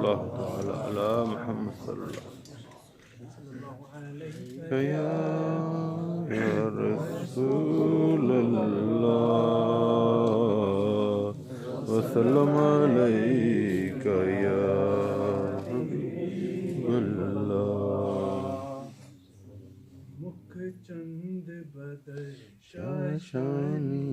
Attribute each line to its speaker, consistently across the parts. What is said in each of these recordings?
Speaker 1: اللہ تعالی علی محمد صلی اللہ یا رسول اللہ وسلم علیک یا حبیب اللہ
Speaker 2: مکھ چند بدر
Speaker 1: شاشانی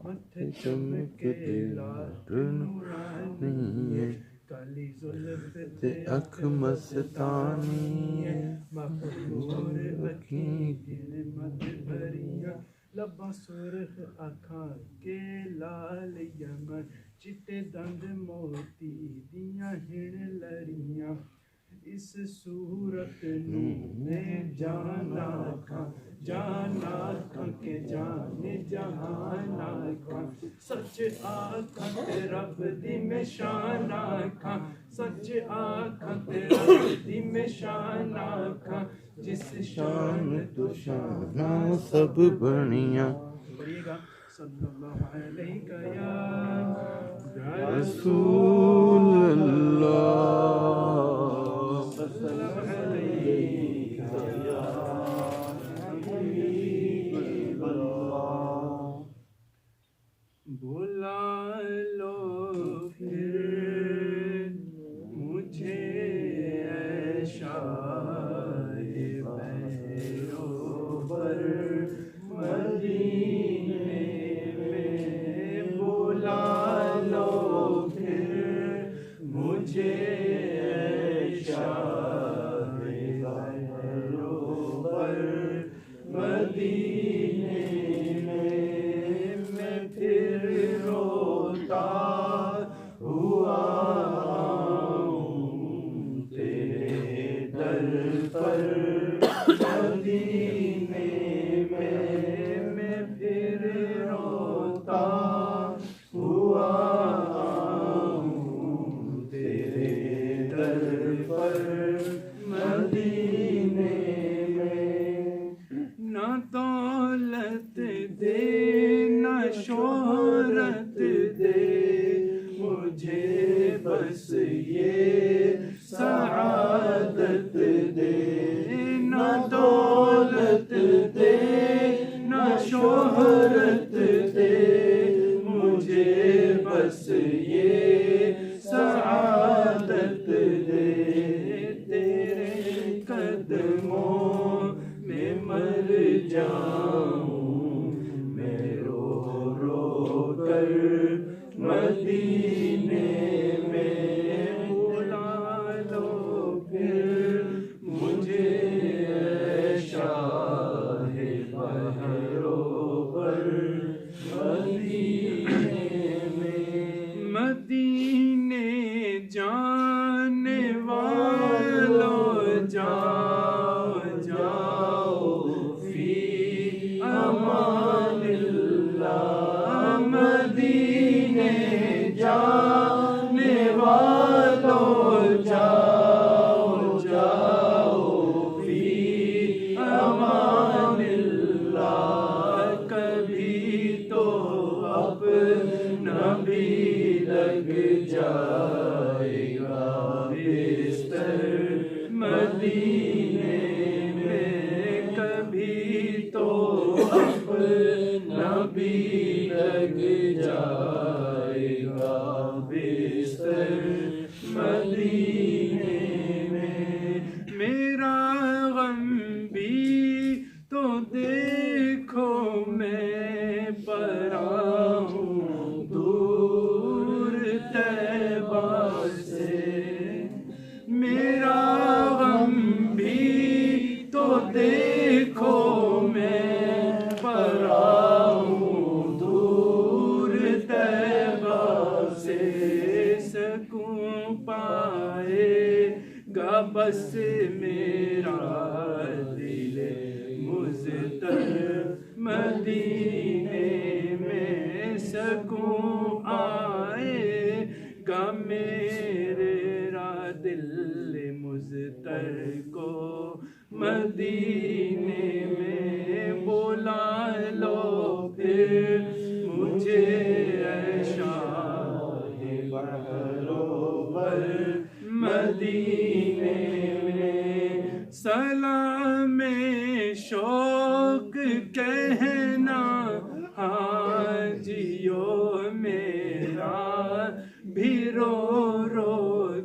Speaker 2: متھ چمکے لاٹ نورانی کالی زلف تے
Speaker 1: اکھ مستانی
Speaker 2: مغرور اکھیں دل مت بھریاں لباں سرخ اکھاں کے لال یمن چٹے دند موتی دیاں ہن لڑیاں اس صورت نو میں جان آکھاں کہ جان جہان آکھاں سچ آکھاں تے رب دی میں شان آکھاں سچ آکھاں تے رب دی میں شان آکھاں جس شان تو
Speaker 1: شاناں سب بنیاں
Speaker 2: پڑھیے گا صلی اللہ علیہ یا
Speaker 1: رسول اللہ
Speaker 2: صلی اللہ علیہ یا حبیب اللہ بلا لو پھر مجھے اے شاہ بہرو بر مدینے میں بلا لو پھر مجھے اے شاہ بہرو بر مدینے میں پھر روتا ہوا آؤں تیرے در پر مدینے میں پھر روتا ہوا آؤں تیرے در پر مدینے میں نہ دولت دے نہ شہرت دے مجھے بس یہ سعادت دے نہ دولت دے نہ شہرت دے مجھے بس یہ سعادت دے تیرے قدموں میں مر جاؤں میں رو رو کر مدینے میں بلا لو پھر مجھے اے شاہ بہرو بر مدینے میں مدینے جانے والوں جاؤ جاؤ فی امان اللہ مدینے جانے والوں جاؤ جاؤ فی امان اللہ کبھی تو اپنا بھی لگ جائے گا بستر مدینے میں کبھی تو اپنا بھی لگ جائے گا بستر مدینے میں میرا غم بھی تو دیکھو میں پرا ہوں دور طیبہ سے میرا غم بھی تو دیکھو میں پرا ہوں دور طیبہ سے سکون پائے گا بس میرا دل مضطر مدینے میں سکون آئے گا میرے را دل مضطر کو مدینے میں بلا لو پھر مجھے اے شاہ بہرو بر رو رو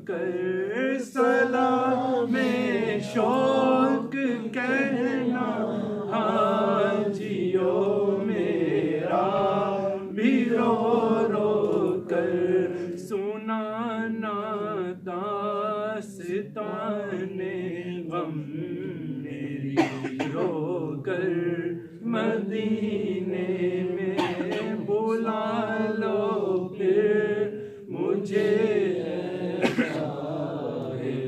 Speaker 2: کر سلام شوق کہنا حاجیوں میرا بھی رو رو کر سنانا داستان غم میری رو کر مدینے میں بلا لو پھر مجھے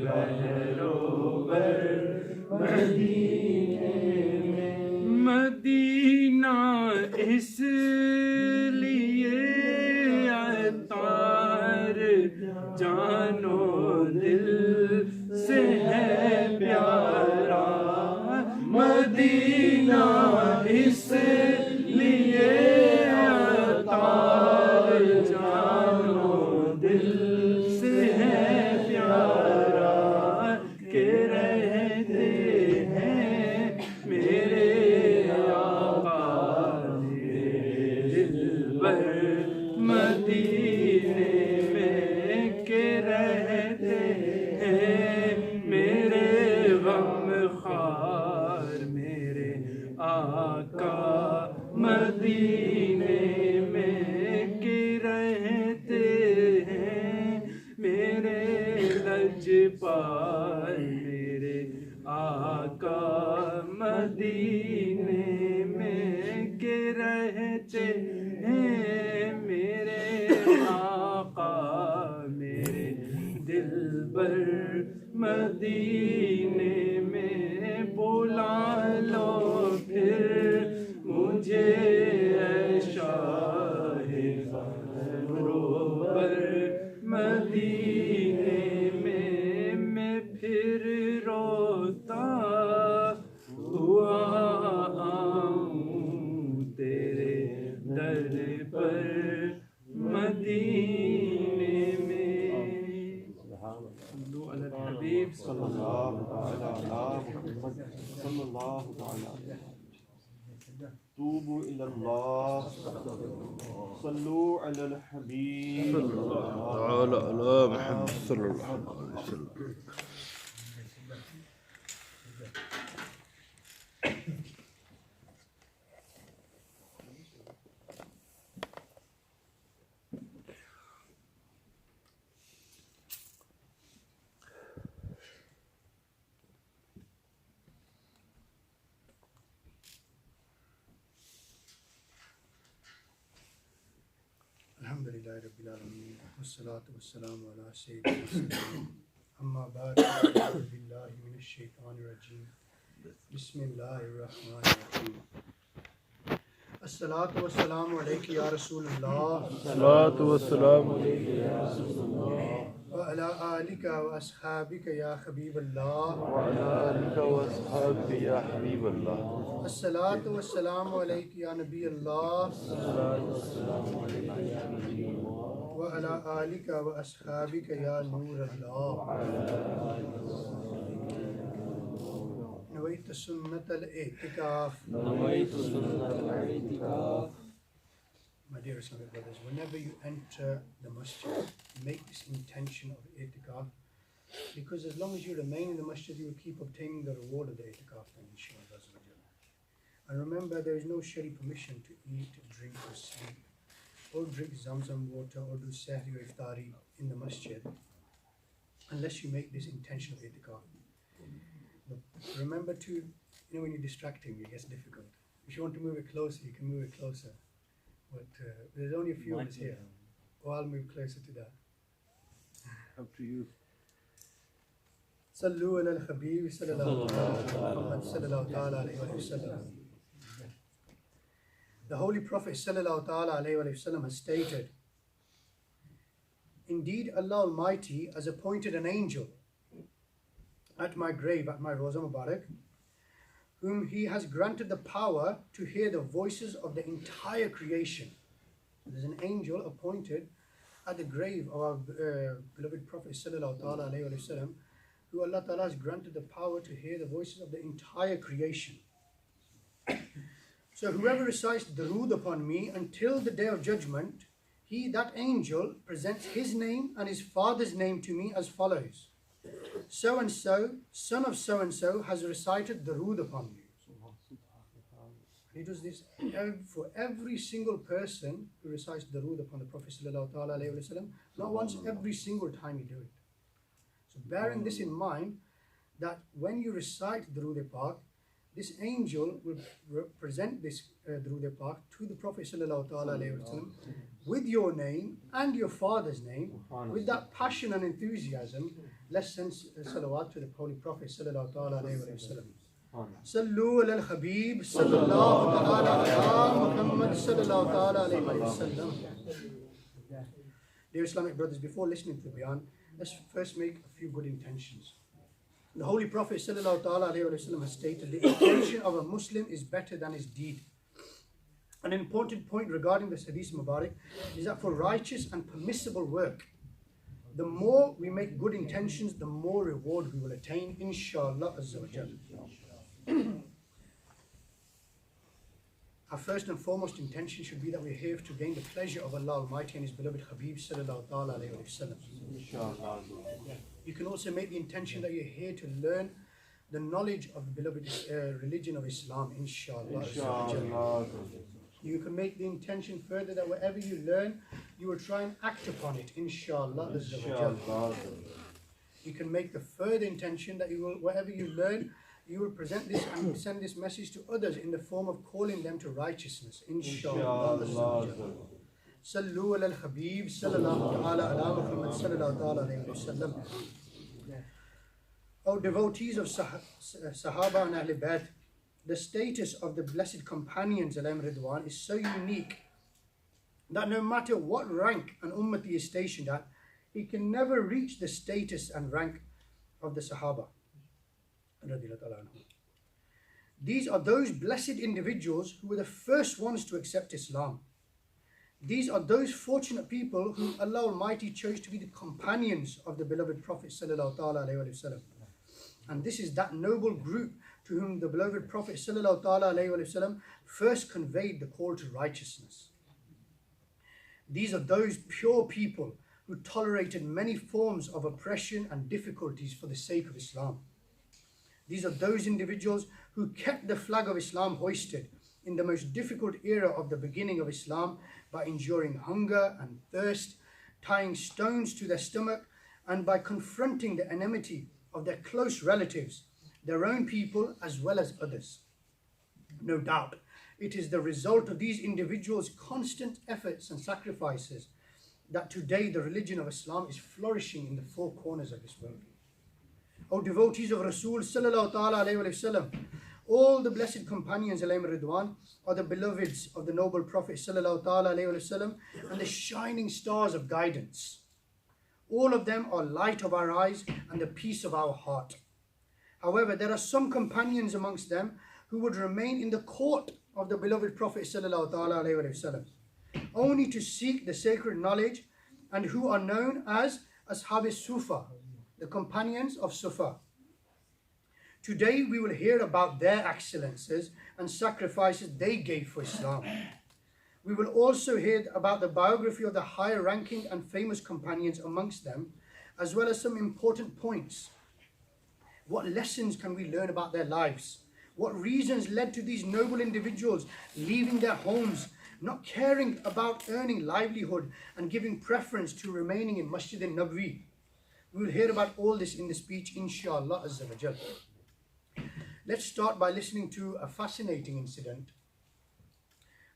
Speaker 2: بہروبر مدینے میں مدینہ اس لیے عطار جانو دل سے ہے پیارا مدینہ اس لیے عطار جانو دل سے ہے پیارا کہ رہتے ہیں میرے آقا میرے دلبر مدینے میں کہ رہتے ہیں میرے غم خوار میرے آقا مدینے میں کہ رہتے ہیں میرے لجپال میرے آقا مدینے میں کہ رہتے ہیں میرے آقا میرے دلبر مدینے میں بلا لو پھر مجھے اے شاہ بہروبر مدینے میں پھر روتا ہوا آؤں تیرے در پر مدینے میں صلو علی الحبیب صلی اللہ
Speaker 3: صلی اللہ تعالی توبوا الى اللہ صلوا علی الحبیب
Speaker 1: تعالى على محمد صلى الله عليه وسلم.
Speaker 4: الحمدللہ رب العالمین والصلاة والسلام علی سید المرسلین اما بعد اعوذ باللہ من الشیطان الرجیم بسم اللہ الرحمن الرحیم الصلاة والسلام علیک یا رسول اللہ
Speaker 1: الصلاة والسلام عليك يا
Speaker 4: وعلی آلک واصحابک یا حبیب اللہ
Speaker 1: وعلى آلك وأصحابك يا حبيب الله.
Speaker 4: الصلاة والسلام علیک یا نبی اللہ وعلی آلک واصحابک یا نور اللہ نویت سنت الاعتکاف. My dear Islamic brothers, whenever you enter the masjid, make this intention of i'tikaf, because as long as you remain in the masjid, you will keep obtaining the reward of the i'tikaf, then inshallah. And remember, there is no shari permission to eat, drink, or sleep, or drink zamzam water, or do sahri or iftari in the masjid, unless you make this intention of i'tikaf. But remember to, when you're distracting, it gets difficult. If you want to move it closer, you can move it closer. But there's only a few of us here. Or I'll move closer to that.
Speaker 1: Up to you.
Speaker 4: Sallu ala al-Habib sallallahu alayhi wa sallam. The Holy Prophet sallallahu alayhi wa sallam has stated, indeed Allah Almighty has appointed an angel at my grave, at my Roza Mubarak, whom He has granted the power to hear the voices of the entire creation. There's an angel appointed at the grave of our beloved Prophet sallallahu alayhi wa sallam, who Allah Ta'ala has granted the power to hear the voices of the entire creation. So whoever recites Darood upon me until the day of judgment, that angel, presents his name and his father's name to me as follows. So and so, son of so and so, has recited Darood upon you. He does this for every single person who recites Darood upon the Prophet ﷺ, not once, every single time you do it. So bearing this in mind, that when you recite Darood Pak, this angel will represent this Darood Pak to the Prophet ﷺ with your name and your father's name, with that passion and enthusiasm. Let's send salawat to the Holy Prophet ﷺ. Sallu ala al-Habib sallallahu ta'ala ala Muhammad sallallahu ta'ala alayhi wa sallam. Dear Islamic brothers, before listening to the bayan, let's first make a few good intentions. The Holy Prophet sallallahu ta'ala alayhi wa sallam has stated, the intention of a Muslim is better than his deed. An important point regarding this Hadith Mubarak is that for righteous and permissible work, the more we make good intentions, the more reward we will attain, inshallah azza wa jalla. Our first and foremost intention should be that we're here to gain the pleasure of Allah Almighty and His beloved Habib sallallahu ta'ala alayhi wa sallam. You can also make the intention that you're here to learn the knowledge of the beloved religion of Islam, inshallah. You can make the intention further that whatever you learn, you will try and act upon it, inshallah. You can make the further intention that you will, whatever you learn, you will present this and send this message to others in the form of calling them to righteousness, inshallah. Sallu ala al-Habib sallallahu ta'ala ala Muhammad sallallahu ta'ala alayhi wa sallam. O devotees of Sahaba and Ahl Bayt, the status of the blessed companions alayhim Ridwan is so unique that no matter what rank an ummati is stationed at, he can never reach the status and rank of the Sahaba. These are those blessed individuals who were the first ones to accept Islam. These are those fortunate people whom Allah Almighty chose to be the companions of the beloved Prophet sallallahu alaihi wasallam. And this is that noble group to whom the beloved Prophet sallallahu alaihi wasallam first conveyed the call to righteousness. These are those pure people who tolerated many forms of oppression and difficulties for the sake of Islam. These are those individuals who kept the flag of Islam hoisted in the most difficult era of the beginning of Islam by enduring hunger and thirst, tying stones to their stomach, and by confronting the enmity of their close relatives, their own people as well as others. No doubt, it is the result of these individuals' constant efforts and sacrifices that today the religion of Islam is flourishing in the four corners of this world. O devotees of Rasul sallallahu ta'ala alayhi wa sallam, all the blessed companions alayhim Ridwan are the beloveds of the noble Prophet sallallahu ta'ala alayhi wa sallam and the shining stars of guidance. All of them are light of our eyes and the peace of our heart. However, there are some companions amongst them who would remain in the court of the beloved Prophet sallallahu ta'ala alayhi wa sallam, only to seek the sacred knowledge, and who are known as Ashab Sufa, the companions of Sufa. Today we will hear about their excellences and sacrifices they gave for Islam. We will also hear about the biography of the higher ranking and famous companions amongst them, as well as some important points. What lessons can we learn about their lives? What reasons led to these noble individuals leaving their homes, not caring about earning livelihood and giving preference to remaining in Masjid al-Nabawi? We will hear about all this in the speech, inshallah azza wa jal. Let's start by listening to a fascinating incident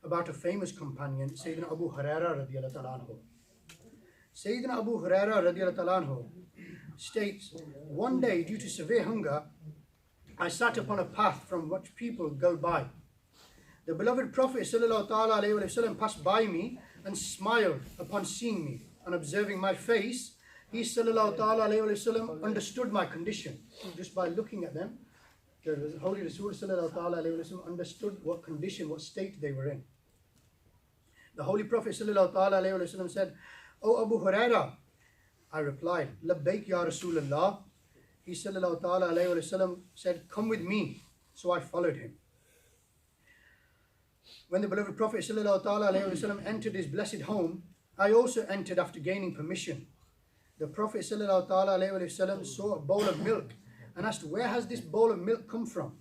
Speaker 4: about a famous companion, Sayyidina Abu Huraira radiyallahu ta'ala anhu. Sayyidina Abu Huraira radiyallahu ta'ala anhu states, one day due to severe hunger, I sat upon a path from which people go by. The beloved Prophet sallallahu ta'ala alayhi wa sallam passed by me and smiled upon seeing me, and observing my face, he sallallahu ta'ala alayhi wa sallam understood my condition. Just by looking at them, the Holy Rasul sallallahu ta'ala alayhi wa sallam understood what condition, what state they were in. The Holy Prophet sallallahu ta'ala alayhi wa sallam said, O Abu Huraira, I replied, Labbaik ya Rasulullah. He sallallahu ta'ala alayhi wa sallam said, come with me. So I followed him. When the beloved Prophet sallallahu ta'ala alayhi wa sallam entered his blessed home, I also entered after gaining permission. The Prophet ﷺ saw a bowl of milk and asked, where has this bowl of milk come from?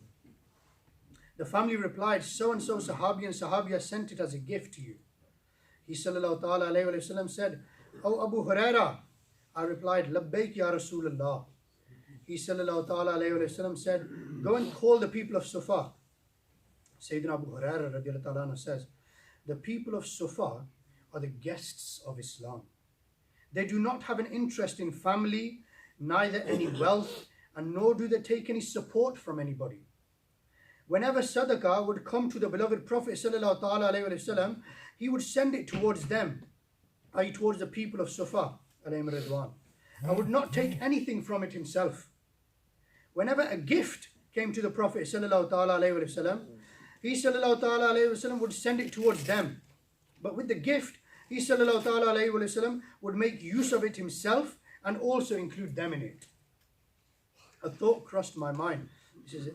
Speaker 4: The family replied, so and so Sahabi and Sahabiya sent it as a gift to you. He ﷺ said, O Abu Huraira. I replied, Labbaik ya Rasulullah. He ﷺ said, go and call the people of Sufa. Sayyidina Abu Huraira radiallahu ta'ala says, the people of Sufa are the guests of Islam. They do not have an interest in family, neither any wealth, and nor do they take any support from anybody. Whenever sadaqah would come to the beloved Prophet ﷺ, he would send it towards them, i.e. towards the people of Sufa, alayhim ridwan, and would not take anything from it himself. Whenever a gift came to the Prophet ﷺ, he ﷺ would send it towards them. But with the gift, he ﷺ would make use of it himself and also include them in it. A thought crossed my mind. This is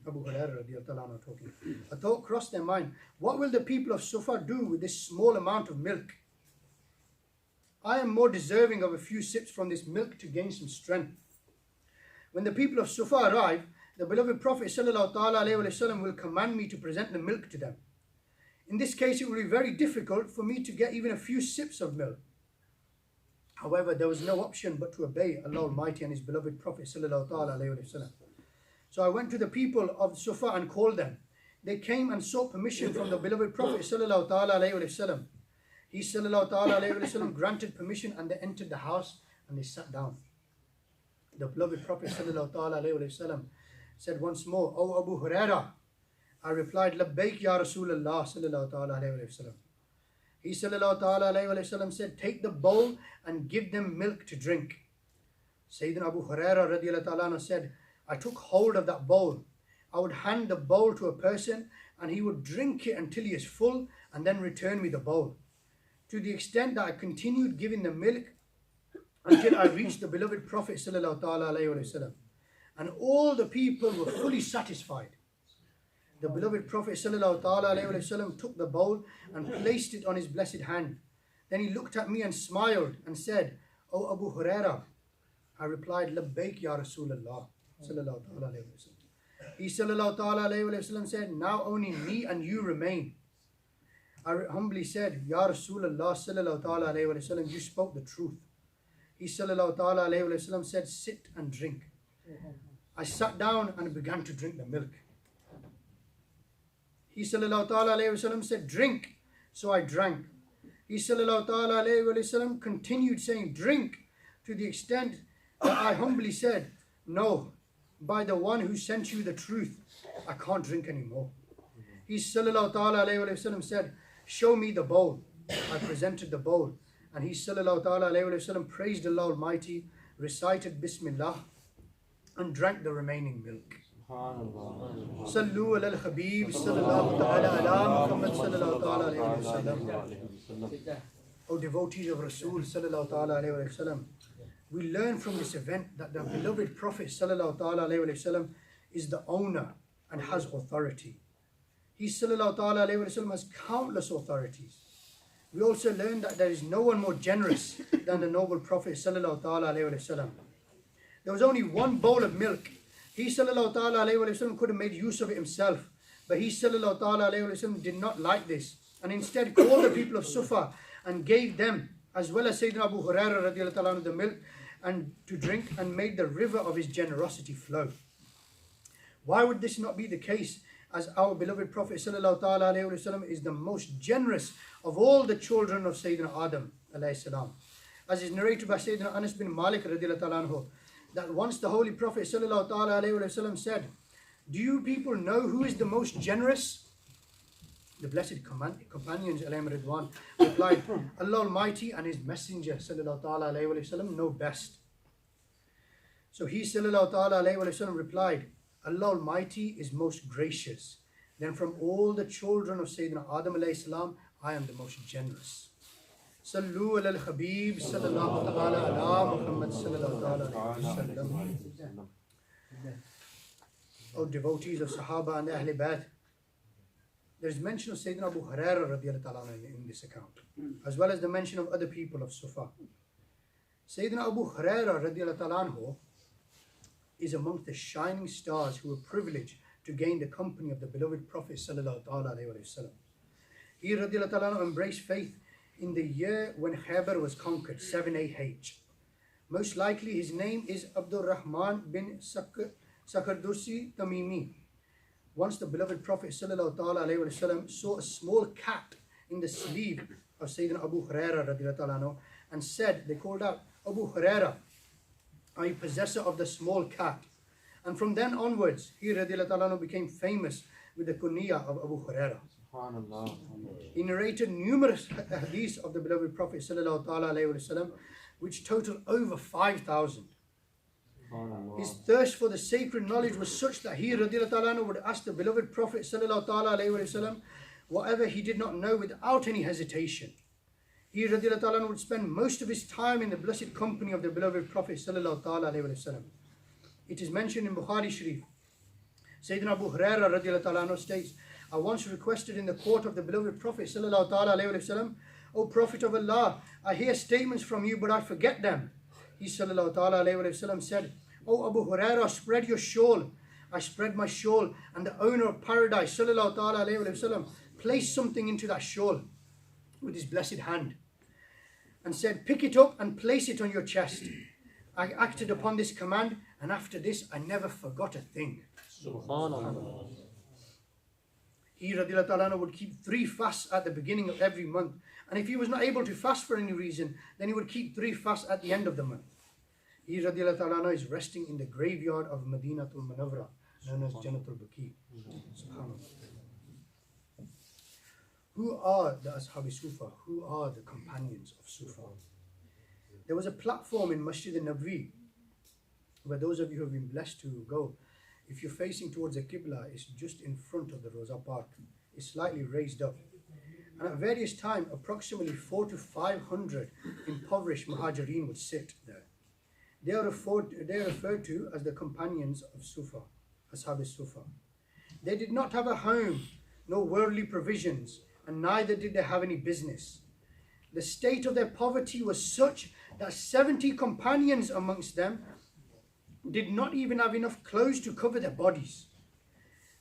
Speaker 4: Abu Hurairah radiallahu anhu talking. A thought crossed their mind. What will the people of Sufa do with this small amount of milk? I am more deserving of a few sips from this milk to gain some strength. When the people of Sufa arrive, the beloved Prophet ﷺ will command me to present the milk to them. In this case, it will be very difficult for me to get even a few sips of milk. However, there was no option but to obey Allah Almighty and His beloved Prophet ﷺ. So I went to the people of Sufa and called them. They came and sought permission from the beloved Prophet ﷺ. He ﷺ granted permission and they entered the house and they sat down. The beloved Prophet ﷺ said once more, O Abu Huraira. I replied, Labbaik ya Rasulullah ﷺ. He ﷺ said, take the bowl and give them milk to drink. Sayyidina Abu Huraira radiallahu ta'ala said, I took hold of that bowl. I would hand the bowl to a person and he would drink it until he is full and then return me the bowl. To the extent that I continued giving the milk until I reached the beloved Prophet ﷺ. And all the people were fully satisfied. The beloved Prophet ﷺ took the bowl and placed it on his blessed hand. Then he looked at me and smiled and said, O Abu Huraira. I replied, Labbaik ya Rasulullah. He ﷺ said, now only me and you remain. I humbly said, Ya Rasulullah ﷺ, you spoke the truth. He ﷺ said, sit and drink. I sat down and began to drink the milk. He ﷺ said, drink. So I drank. He ﷺ continued saying, drink, to the extent that I humbly said, no, by the one who sent you the truth, I can't drink anymore. He ﷺ said, show me the bowl. I presented the bowl. And he ﷺ praised Allah Almighty, recited Bismillah, and drank the remaining milk. Sallu ala al-Habib sallallahu ta'ala ala Muhammad sallallahu ta'ala alayhi wa sallam. O devotees of Rasul sallallahu ta'ala alayhi wa sallam, we learn from this event that the beloved Prophet sallallahu ta'ala alayhi wa sallam is the owner and has authority. He sallallahu ta'ala alayhi wa sallam has countless authorities. We also learn that there is no one more generous than the noble Prophet sallallahu ta'ala alayhi wa sallam. There was only one bowl of milk. He sallallahu ta'ala alayhi wa sallam could have made use of it himself. But he sallallahu ta'ala alayhi wa sallam did not like this. And instead called the people of Sufa and gave them, as well as Sayyidina Abu Hurairah radiallahu ta'ala the milk and to drink, and made the river of his generosity flow. Why would this not be the case, as our beloved Prophet sallallahu ta'ala alayhi wa sallam is the most generous of all the children of Sayyidina Adam alayhi salam. As is narrated by Sayyidina Anas bin Malik radiallahu ta'ala anhu, that once the Holy Prophet sallallahu ta'ala alayhi wa sallam said, do you people know who is the most generous? The blessed companions alayhim ridwan replied, Allah Almighty and His Messenger sallallahu ta'ala alayhi wa sallam know best. So he sallallahu ta'ala alayhi wa sallam replied, Allah Almighty is most gracious. Then from all the children of Sayyidina Adam alayhi salam, I am the most generous. Sallu ala al-Habib sallallahu ta'ala ala Muhammad sallallahu ta'ala alayhi wa sallam. O devotees of Sahaba and Ahl Bayt, there's mention of Sayyidina Abu Hurairah radiallahu ta'ala in this account, as well as the mention of other people of Sufa. Sayyidina Abu Hurairah radiallahu ta'ala is amongst the shining stars who were privileged to gain the company of the beloved Prophet sallallahu alaihi wasallam. He radiallahu ta'ala embraced faith in the year when Khaybar was conquered, 7 AH. Most likely his name is Abdul Rahman bin Sakardursi Tamimi. Once the beloved Prophet ﷺ saw a small cat in the sleeve of Sayyidina Abu Hurairah radiallahu and said, they called out, Abu Hurairah, are you possessor of the small cat? And from then onwards, he radiallahu became famous with the kunya of Abu Hurairah. He narrated numerous hadiths of the beloved Prophet ﷺ, which total over 5,000. His thirst for the sacred knowledge was such that he radiallahu would ask the beloved Prophet ﷺ whatever he did not know without any hesitation. He radiallahu would spend most of his time in the blessed company of the beloved Prophet ﷺ. It is mentioned in Bukhari Sharif. Sayyidina Abu Hurairah radiallahu states, I once requested in the court of the beloved Prophet ﷺ, O Prophet of Allah, I hear statements from you but I forget them. He ﷺ said, O Abu Hurairah, spread your shawl. I spread my shawl, and the owner of paradise ﷺ placed something into that shawl with his blessed hand and said, pick it up and place it on your chest. I acted upon this command, and after this I never forgot a thing. Subhanallah. He radiallahu would keep 3 fasts at the beginning of every month, and if he was not able to fast for any reason, then he would keep 3 fasts at the end of the month. He radiallahu is resting in the graveyard of Madinatul Munawwara, known as Jannatul Baqi. Subhanallah. Who are the Ashab Sufa? Who are the companions of Sufa? There was a platform in Masjid al-Nabwi where those of you who have been blessed to go, if you're facing towards the Qibla, it's just in front of the Rosa Park. It's slightly raised up. And at various times, approximately 400 to 500 impoverished Muhajirin would sit there. They are referred to as the companions of Sufa, Ashab Sufa. They did not have a home, no worldly provisions, and neither did they have any business. The state of their poverty was such that 70 companions amongst them did not even have enough clothes to cover their bodies.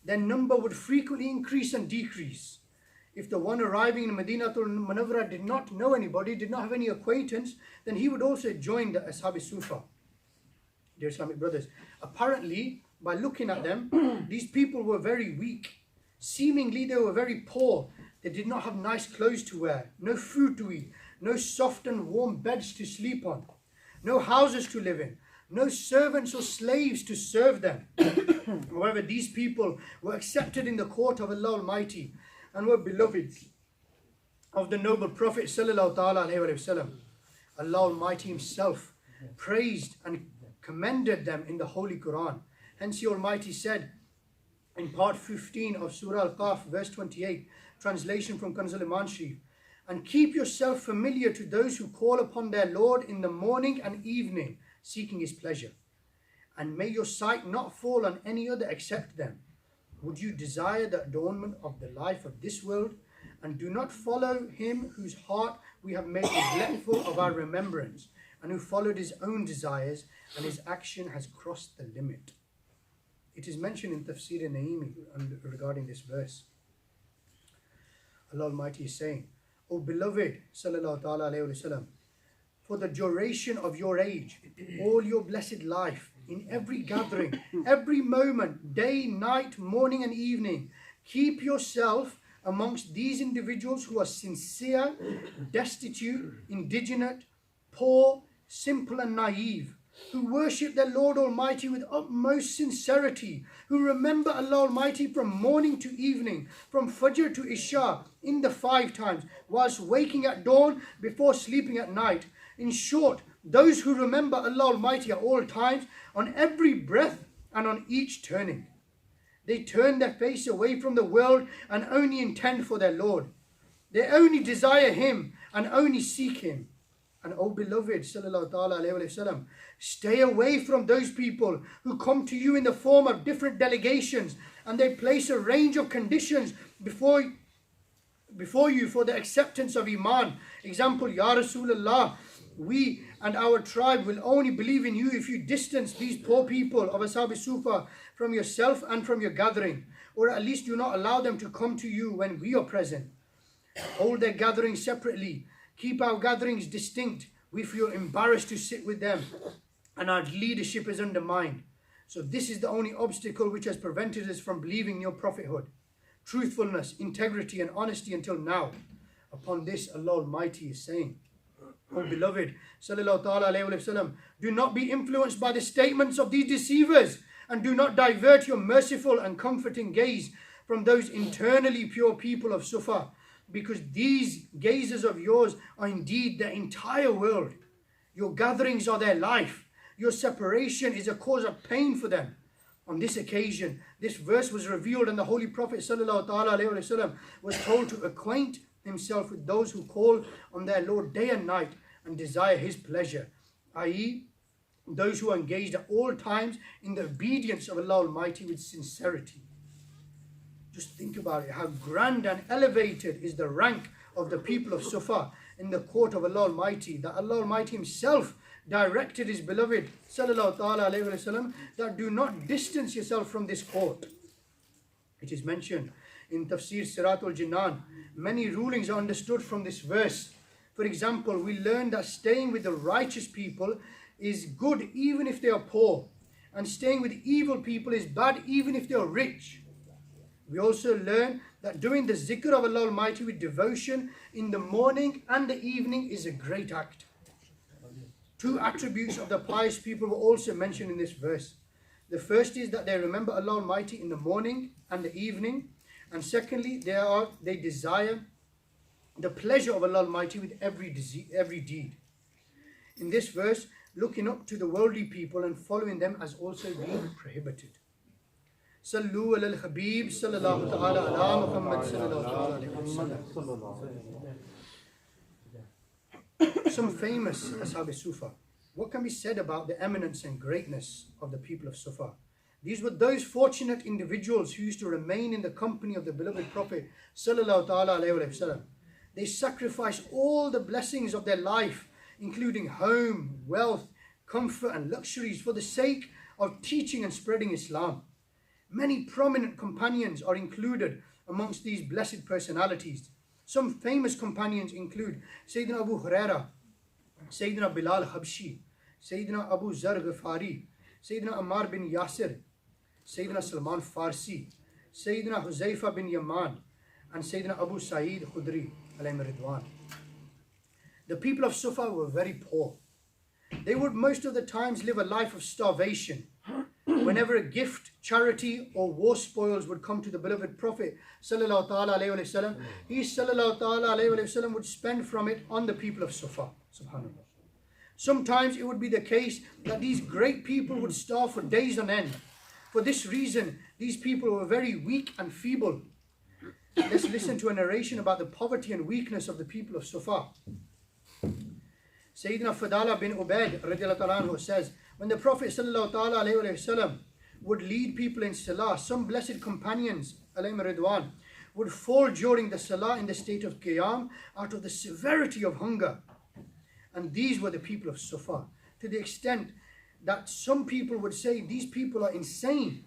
Speaker 4: Their number would frequently increase and decrease. If the one arriving in Madinatul Munawwara did not know anybody, did not have any acquaintance, then he would also join the Ashab Sufa. Dear Islamic brothers, apparently, by looking at them, these people were very weak. Seemingly, they were very poor. They did not have nice clothes to wear, no food to eat, no soft and warm beds to sleep on, no houses to live in, no servants or slaves to serve them. However, these people were accepted in the court of Allah Almighty and were beloved of the noble Prophet sallallahu alaihi wasallam. Allah Almighty Himself praised and commended them in the Holy Quran. Hence the Almighty said in part 15 of Surah Al-Qaf, verse 28, translation from Kanz al-Iman Sharif, and keep yourself familiar to those who call upon their Lord in the morning and evening, seeking His pleasure. And may your sight not fall on any other except them. Would you desire the adornment of the life of this world, and do not follow him whose heart we have made neglectful of our remembrance, and who followed his own desires, and his action has crossed the limit. It is mentioned in Tafsir Naimi regarding this verse. Allah Almighty is saying, O beloved, sallallahu alayhi wa sallam, for the duration of your age, all your blessed life, in every gathering, every moment, day, night, morning and evening, keep yourself amongst these individuals who are sincere, destitute, indigent, poor, simple and naive, who worship their Lord Almighty with utmost sincerity, who remember Allah Almighty from morning to evening, from Fajr to Isha, in the 5 times, whilst waking at dawn, before sleeping at night. In short, those who remember Allah Almighty at all times, on every breath and on each turning. They turn their face away from the world and only intend for their Lord. They only desire Him and only seek Him. And O beloved, sallallahu alayhi wa sallam, stay away from those people who come to you in the form of different delegations, and they place a range of conditions before you for the acceptance of Iman. Example, Ya Rasulullah, we and our tribe will only believe in you if you distance these poor people of Ashab Sufa from yourself and from your gathering, or at least do not allow them to come to you when we are present. Hold their gatherings separately. Keep our gatherings distinct. We feel embarrassed to sit with them, and our leadership is undermined. So this is the only obstacle which has prevented us from believing in your prophethood, truthfulness, integrity and honesty until now. Upon this, Allah Almighty is saying, O beloved, sallallahu ta'ala alayhi wa sallam, do not be influenced by the statements of these deceivers, and do not divert your merciful and comforting gaze from those internally pure people of Sufa, because these gazes of yours are indeed the entire world. Your gatherings are their life. Your separation is a cause of pain for them. On this occasion, this verse was revealed, and the Holy Prophet sallallahu ta'ala alayhi wa sallam was told to acquaint himself with those who call on their Lord day and night and desire his pleasure, i.e. those who are engaged at all times in the obedience of Allah Almighty with sincerity. Just think about it, how grand and elevated is the rank of the people of Sufa in the court of Allah Almighty, that Allah Almighty himself directed his beloved sallallahu ta'ala alayhi wa sallam that do not distance yourself from this court. It is mentioned in Tafsir Siratul Jinan, many rulings are understood from this verse. For example, we learn that staying with the righteous people is good even if they are poor, and staying with evil people is bad even if they are rich. We also learn that doing the zikr of Allah Almighty with devotion in the morning and the evening is a great act. Two attributes of the pious people were also mentioned in this verse. The first is that they remember Allah Almighty in the morning and the evening, and secondly, they desire the pleasure of Allah Almighty with every deed. In this verse, looking up to the worldly people and following them has also been prohibited. Sallu ala al-Habib sallallahu ta'ala ala Muhammad sallallahu ta'ala alayhi wa sallam. Some famous Ashab Sufa. What can be said about the eminence and greatness of the people of Sufa? These were those fortunate individuals who used to remain in the company of the beloved Prophet sallallahu ta'ala alayhi wa sallam. They sacrificed all the blessings of their life, including home, wealth, comfort and luxuries, for the sake of teaching and spreading Islam. Many prominent companions are included amongst these blessed personalities. Some famous companions include Sayyidina Abu Huraira, Sayyidina Bilal Habshi, Sayyidina Abu Zar Ghifari, Sayyidina Ammar bin Yasir, Sayyidina Salman Farsi, Sayyidina Huzaifa bin Yaman, and Sayyidina Abu Sa'id Khudri alayhi ridwan. The people of Sufa were very poor. They would most of the times live a life of starvation. Whenever a gift, charity or war spoils would come to the beloved Prophet sallallahu ta'ala alayhi wa sallam, he sallallahu ta'ala alayhi wa sallam would spend from it on the people of Sufa. Subhanallah. Sometimes it would be the case that these great people would starve for days on end. For this reason, these people were very weak and feeble. Let's listen to a narration about the poverty and weakness of the people of Sufa. Sayyidina Fadala bin Ubaid radiallahu anhu says, when the Prophet sallallahu ta'ala alayhi wa sallam would lead people in salah, some blessed companions alayhim ridwan would fall during the salah in the state of qiyam out of the severity of hunger. And these were the people of Sufa, to the extent that some people would say these people are insane.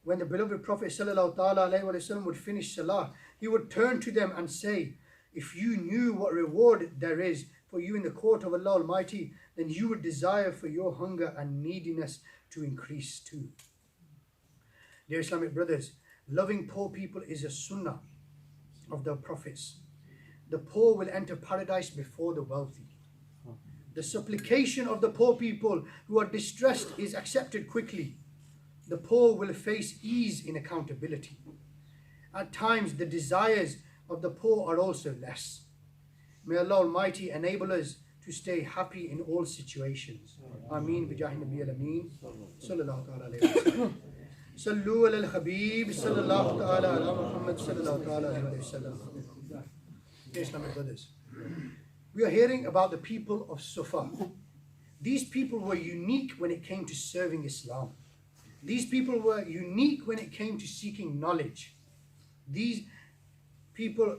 Speaker 4: When the beloved Prophet sallallahu ta'ala alayhi wa sallam would finish salah, he would turn to them and say, if you knew what reward there is for you in the court of Allah Almighty, then you would desire for your hunger and neediness to increase too. Dear Islamic brothers, loving poor people is a sunnah of the prophets. The poor will enter paradise before the wealthy. The supplication of the poor people who are distressed is accepted quickly. The poor will face ease in accountability. At times, the desires of the poor are also less. May Allah Almighty enable us to stay happy in all situations. Ameen. Bijahi Nabi al-Ameen. Sallallahu ta'ala alayhi wa sallam. Sallu ala al-Habib. Sallallahu ta'ala ala Muhammad. Sallallahu ta'ala alayhi wa sallam. Dear Islamic brothers, we are hearing about the people of Sufa. These people were unique when it came to serving Islam. These people were unique when it came to seeking knowledge. These people,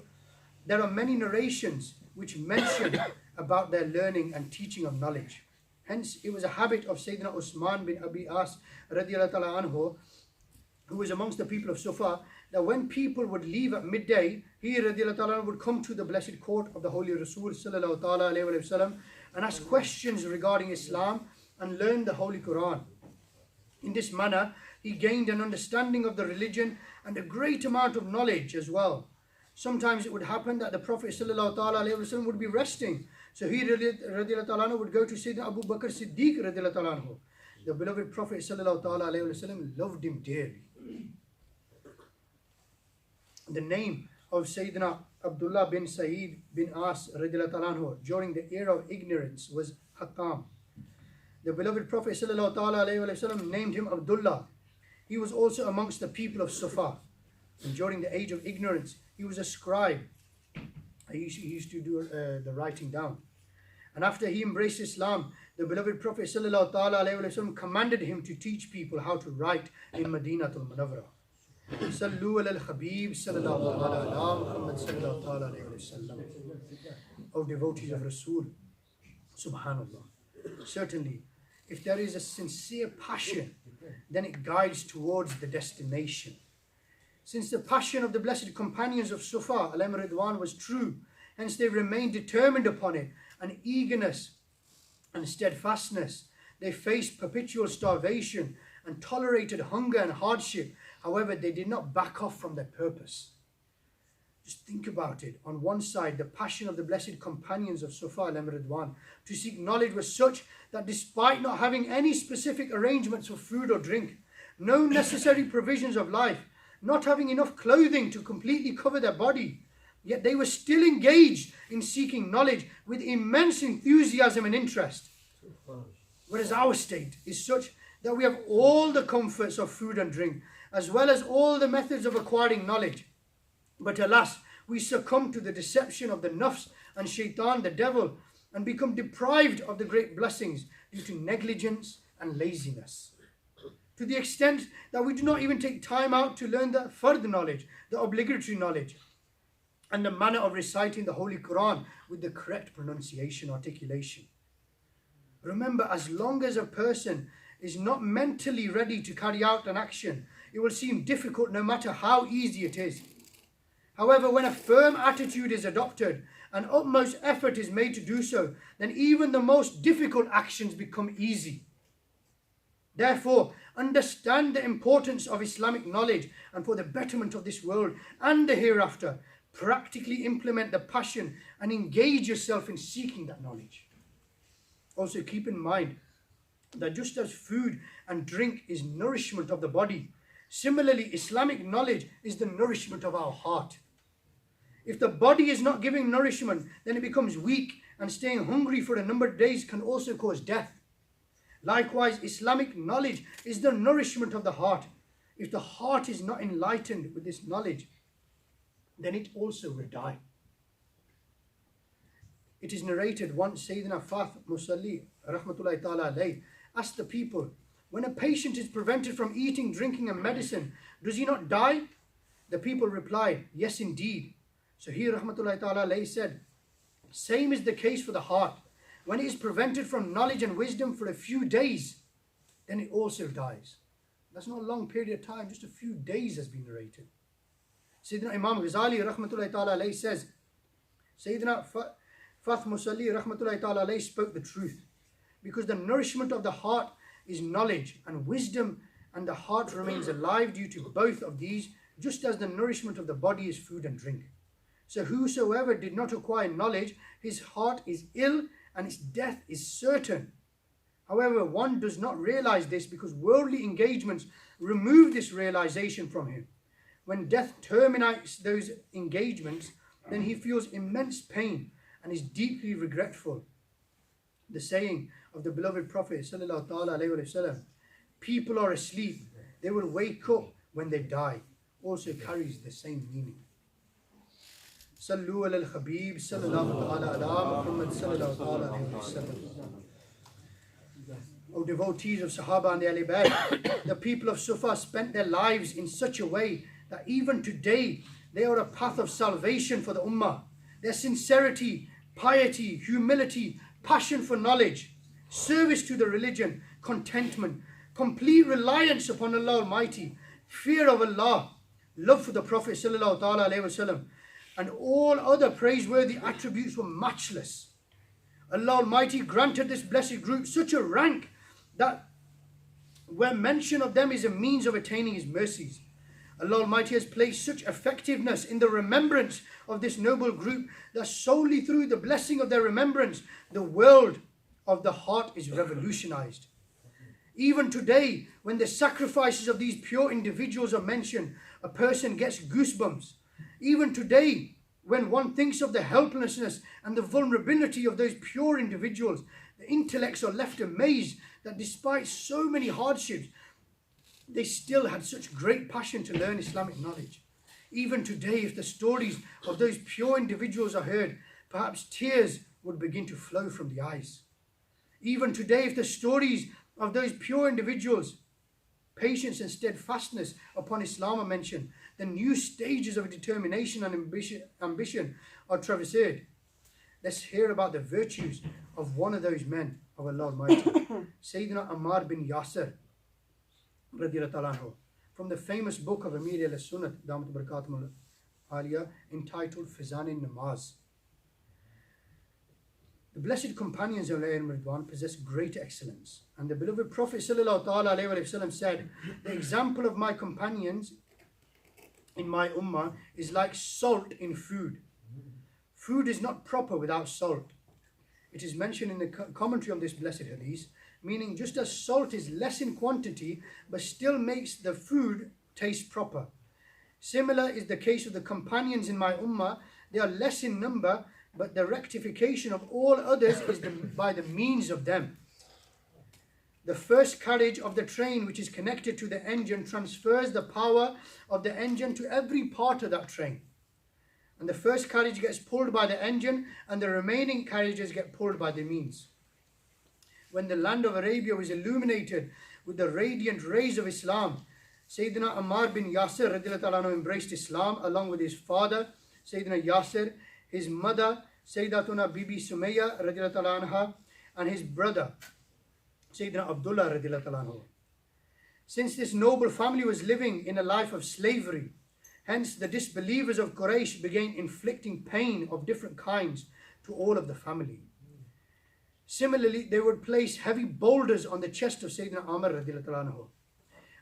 Speaker 4: there are many narrations which mention about their learning and teaching of knowledge. Hence, it was a habit of Sayyidina Usman bin Abi As radiallahu ta'ala anhu, who was amongst the people of Sufa, that when people would leave at midday, he radiallahu ta'ala would come to the blessed court of the Holy Rasul sallallahu ta'ala alayhi wa sallam and ask questions regarding Islam and learn the Holy Quran. In this manner, he gained an understanding of the religion and a great amount of knowledge as well. Sometimes it would happen that the Prophet sallallahu ta'ala alayhi wa sallam would be resting. So he radiallahu ta'ala would go to Sayyidina Abu Bakr Siddiq radiallahu ta'ala anhu. The beloved Prophet sallallahu ta'ala alayhi wa sallam loved him dearly. The name of Sayyidina Abdullah bin Saeed bin As radiallahu ta'ala anhu during the era of ignorance was Hakam. The beloved Prophet sallallahu ta'ala alayhi wa sallam named him Abdullah. He was also amongst the people of Sufa. And during the age of ignorance, he was a scribe. He used to do the writing down. And after he embraced Islam, the beloved Prophet sallallahu ta'ala alayhi wa sallam commanded him to teach people how to write in Madinatul Munawwarah. Sallu ala al-Habib sallallahu ala Muhammad sallallahu ta'ala alayhi wa sallam. O devotees of Rasul, subhanallah. Certainly, if there is a sincere passion, then it guides towards the destination. Since the passion of the blessed companions of Sufa alayhim ridwan was true, hence they remained determined upon it, and eagerness and steadfastness. They faced perpetual starvation and tolerated hunger and hardship. However, they did not back off from their purpose. Just think about it. On one side, the passion of the blessed companions of Sufa alayhim ridwan to seek knowledge was such that despite not having any specific arrangements for food or drink, no necessary provisions of life, not having enough clothing to completely cover their body, yet they were still engaged in seeking knowledge with immense enthusiasm and interest. Whereas our state is such that we have all the comforts of food and drink, as well as all the methods of acquiring knowledge. But alas, we succumb to the deception of the nafs and shaitan, the devil, and become deprived of the great blessings due to negligence and laziness. To the extent that we do not even take time out to learn the fard knowledge, the obligatory knowledge, and the manner of reciting the Holy Quran with the correct pronunciation, articulation. Remember, as long as a person is not mentally ready to carry out an action, it will seem difficult no matter how easy it is. However, when a firm attitude is adopted and utmost effort is made to do so, then even the most difficult actions become easy. Therefore, understand the importance of Islamic knowledge, and for the betterment of this world and the hereafter, practically implement the passion and engage yourself in seeking that knowledge. Also keep in mind that just as food and drink is nourishment of the body, similarly Islamic knowledge is the nourishment of our heart. If the body is not giving nourishment, then it becomes weak, and staying hungry for a number of days can also cause death. Likewise, Islamic knowledge is the nourishment of the heart. If the heart is not enlightened with this knowledge, then it also will die. It is narrated once Sayyidina Fath Musalli rahmatullahi ta'ala alayhi asked the people, when a patient is prevented from eating, drinking and medicine, does he not die? The people replied, yes indeed. So he rahmatullahi ta'ala alayhi said, same is the case for the heart. When it is prevented from knowledge and wisdom for a few days, then it also dies. That's not a long period of time, just a few days has been narrated. Sayyidina Imam Ghazali rahmatullahi ta'ala alayhi says, Sayyidina Fath Musalli rahmatullahi ta'ala alayhi spoke the truth, because the nourishment of the heart is knowledge and wisdom, and the heart remains alive due to both of these, just as the nourishment of the body is food and drink. So whosoever did not acquire knowledge, his heart is ill and its death is certain. However, one does not realize this because worldly engagements remove this realization from him. When death terminates those engagements, then he feels immense pain and is deeply regretful. The saying of the beloved Prophet sallallahu alaihi wasallam, people are asleep, they will wake up when they die, also carries the same meaning. Sallu ala al-Habib sallallahu ala Muhammad sallallahu alaihi wasallam. O devotees of Sahaba and the Ahl Bayt, the people of Sufa spent their lives in such a way that even today They are a path of salvation for the ummah. Their sincerity, piety, humility, passion for knowledge, service to the religion, contentment, complete reliance upon Allah Almighty, fear of Allah, love for the Prophet sallallahu alaihi wasallam, and all other praiseworthy attributes were matchless. Allah Almighty granted this blessed group such a rank that where mention of them is a means of attaining His mercies. Allah Almighty has placed such effectiveness in the remembrance of this noble group that solely through the blessing of their remembrance, the world of the heart is revolutionized. Even today, when the sacrifices of these pure individuals are mentioned, a person gets goosebumps. Even today, when one thinks of the helplessness and the vulnerability of those pure individuals, the intellects are left amazed that despite so many hardships, they still had such great passion to learn Islamic knowledge. Even today, if the stories of those pure individuals are heard, perhaps tears would begin to flow from the eyes. Even today, if the stories of those pure individuals, patience and steadfastness upon Islam are mentioned, the new stages of determination and ambition are traversed. Let's hear about the virtues of one of those men of Allah Almighty, Sayyidina Ammar bin Yasir, from the famous book of Amir al-Sunnat, Damat Barakatum al-Aliyah, entitled Fizan Namaz. The blessed companions of Ridwan possess great excellence, and the beloved Prophet ﷺ said, the example of my companions in my ummah is like salt in food. Food is not proper without salt. It is mentioned in the commentary on this blessed hadith, meaning just as salt is less in quantity but still makes the food taste proper. Similar is the case of the companions in my ummah. They are less in number, but the rectification of all others is by the means of them. The first carriage of the train which is connected to the engine transfers the power of the engine to every part of that train. And the first carriage gets pulled by the engine, and the remaining carriages get pulled by the means. When the land of Arabia was illuminated with the radiant rays of Islam, Sayyidina Ammar bin Yasir radiallahu anhu embraced Islam along with his father, Sayyidina Yasir, his mother, Sayyidatuna Bibi Sumayya radiallahu anha, and his brother, Sayyidina Abdullah radiallahu anhu. Since this noble family was living in a life of slavery, hence the disbelievers of Quraysh began inflicting pain of different kinds to all of the family. Similarly, they would place heavy boulders on the chest of Sayyidina Amr radiallahu anhu,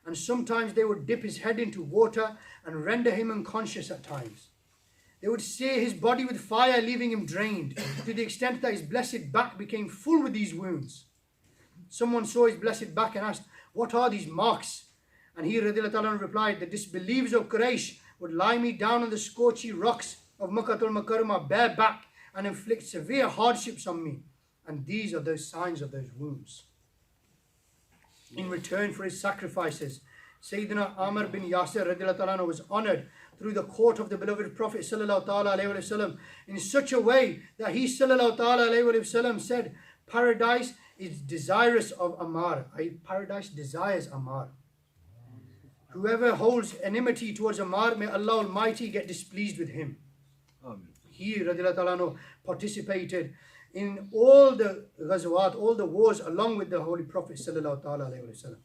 Speaker 4: and sometimes they would dip his head into water and render him unconscious at times. They would sear his body with fire, leaving him drained, to the extent that his blessed back became full with these wounds. Someone saw his blessed back and asked, "What are these marks?" And he radiallahu anhu replied, "The disbelievers of Quraysh would lie me down on the scorchy rocks of Makkatul Mukarramah bareback and inflict severe hardships on me. And these are those signs of those wounds." In return for his sacrifices, Sayyidina Amr bin Yasir radiallahu anhu was honored through the court of the beloved Prophet sallallahu alaihi wasallam in such a way that he sallallahu alaihi wasallam said, "Paradise is desirous of Ammar." Paradise desires Ammar. Whoever holds enmity towards Ammar, may Allah Almighty get displeased with him.
Speaker 1: Amen.
Speaker 4: He radiallahu anhu participated in all the ghazwat, all the wars, along with the Holy Prophet sallallahu alaihi wasallam.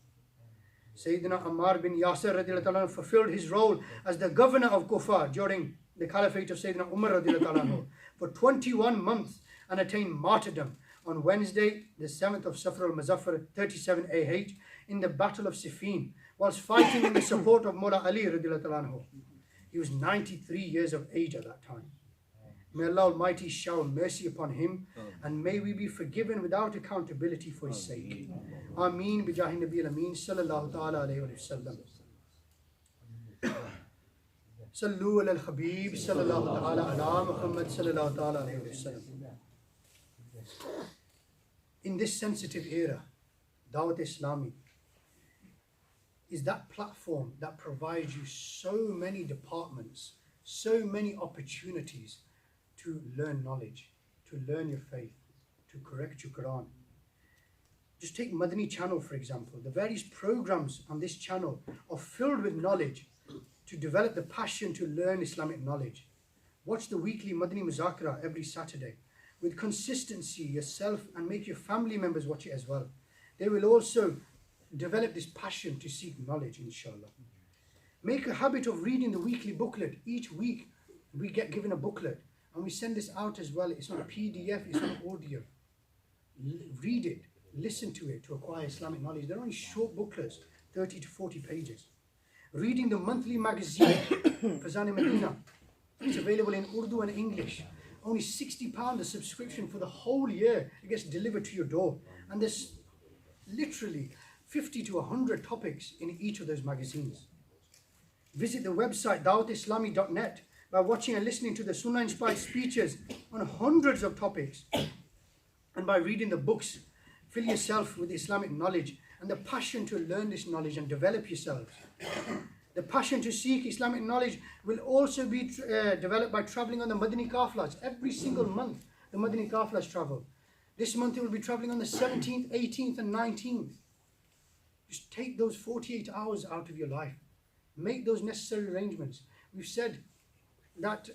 Speaker 4: Sayyidina Ammar bin Yasir radiallahu anhu fulfilled his role as the governor of Kufa during the caliphate of Sayyidina Umar radiallahu anhu for 21 months and attained martyrdom on Wednesday, the 7th of Safar al-Muzaffar 37 AH in the Battle of Siffin, whilst fighting in the support of Mullah Ali radiallahu anhu. He was 93 years of age at that time. May Allah Almighty shower mercy upon him, and may we be forgiven without accountability for his sake. Ameen bijahi Nabi al-Ameen sallallahu ta'ala alayhi wa sallam. Sallu ala al-Habib sallallahu ta'ala ala Muhammad sallallahu ta'ala alayhi wa sallam. In this sensitive era, Dawat Islami is that platform that provides you so many departments, so many opportunities to learn knowledge, to learn your faith, to correct your Quran. Just take Madani channel for example. The various programs on this channel are filled with knowledge to develop the passion to learn Islamic knowledge. Watch the weekly Madani Muzakara every Saturday with consistency yourself, and make your family members watch it as well. They will also develop this passion to seek knowledge, inshallah. Make a habit of reading the weekly booklet. Each week we get given a booklet and we send this out as well. It's on a PDF, it's on audio. Read it, listen to it to acquire Islamic knowledge. They're only short booklets, 30 to 40 pages. Reading the monthly magazine, Fazan Medina. It's available in Urdu and English. Only £60 a subscription for the whole year. It gets delivered to your door. And there's literally 50 to 100 topics in each of those magazines. Visit the website dawatislami.net by watching and listening to the Sunnah inspired speeches on hundreds of topics. And by reading the books, fill yourself with Islamic knowledge and the passion to learn this knowledge and develop yourselves. The passion to seek Islamic knowledge will also be developed by traveling on the Madani Qaflas. Every single month, the Madani Qaflas travel. This month it will be traveling on the 17th, 18th and 19th. Just take those 48 hours out of your life. Make those necessary arrangements. We've said that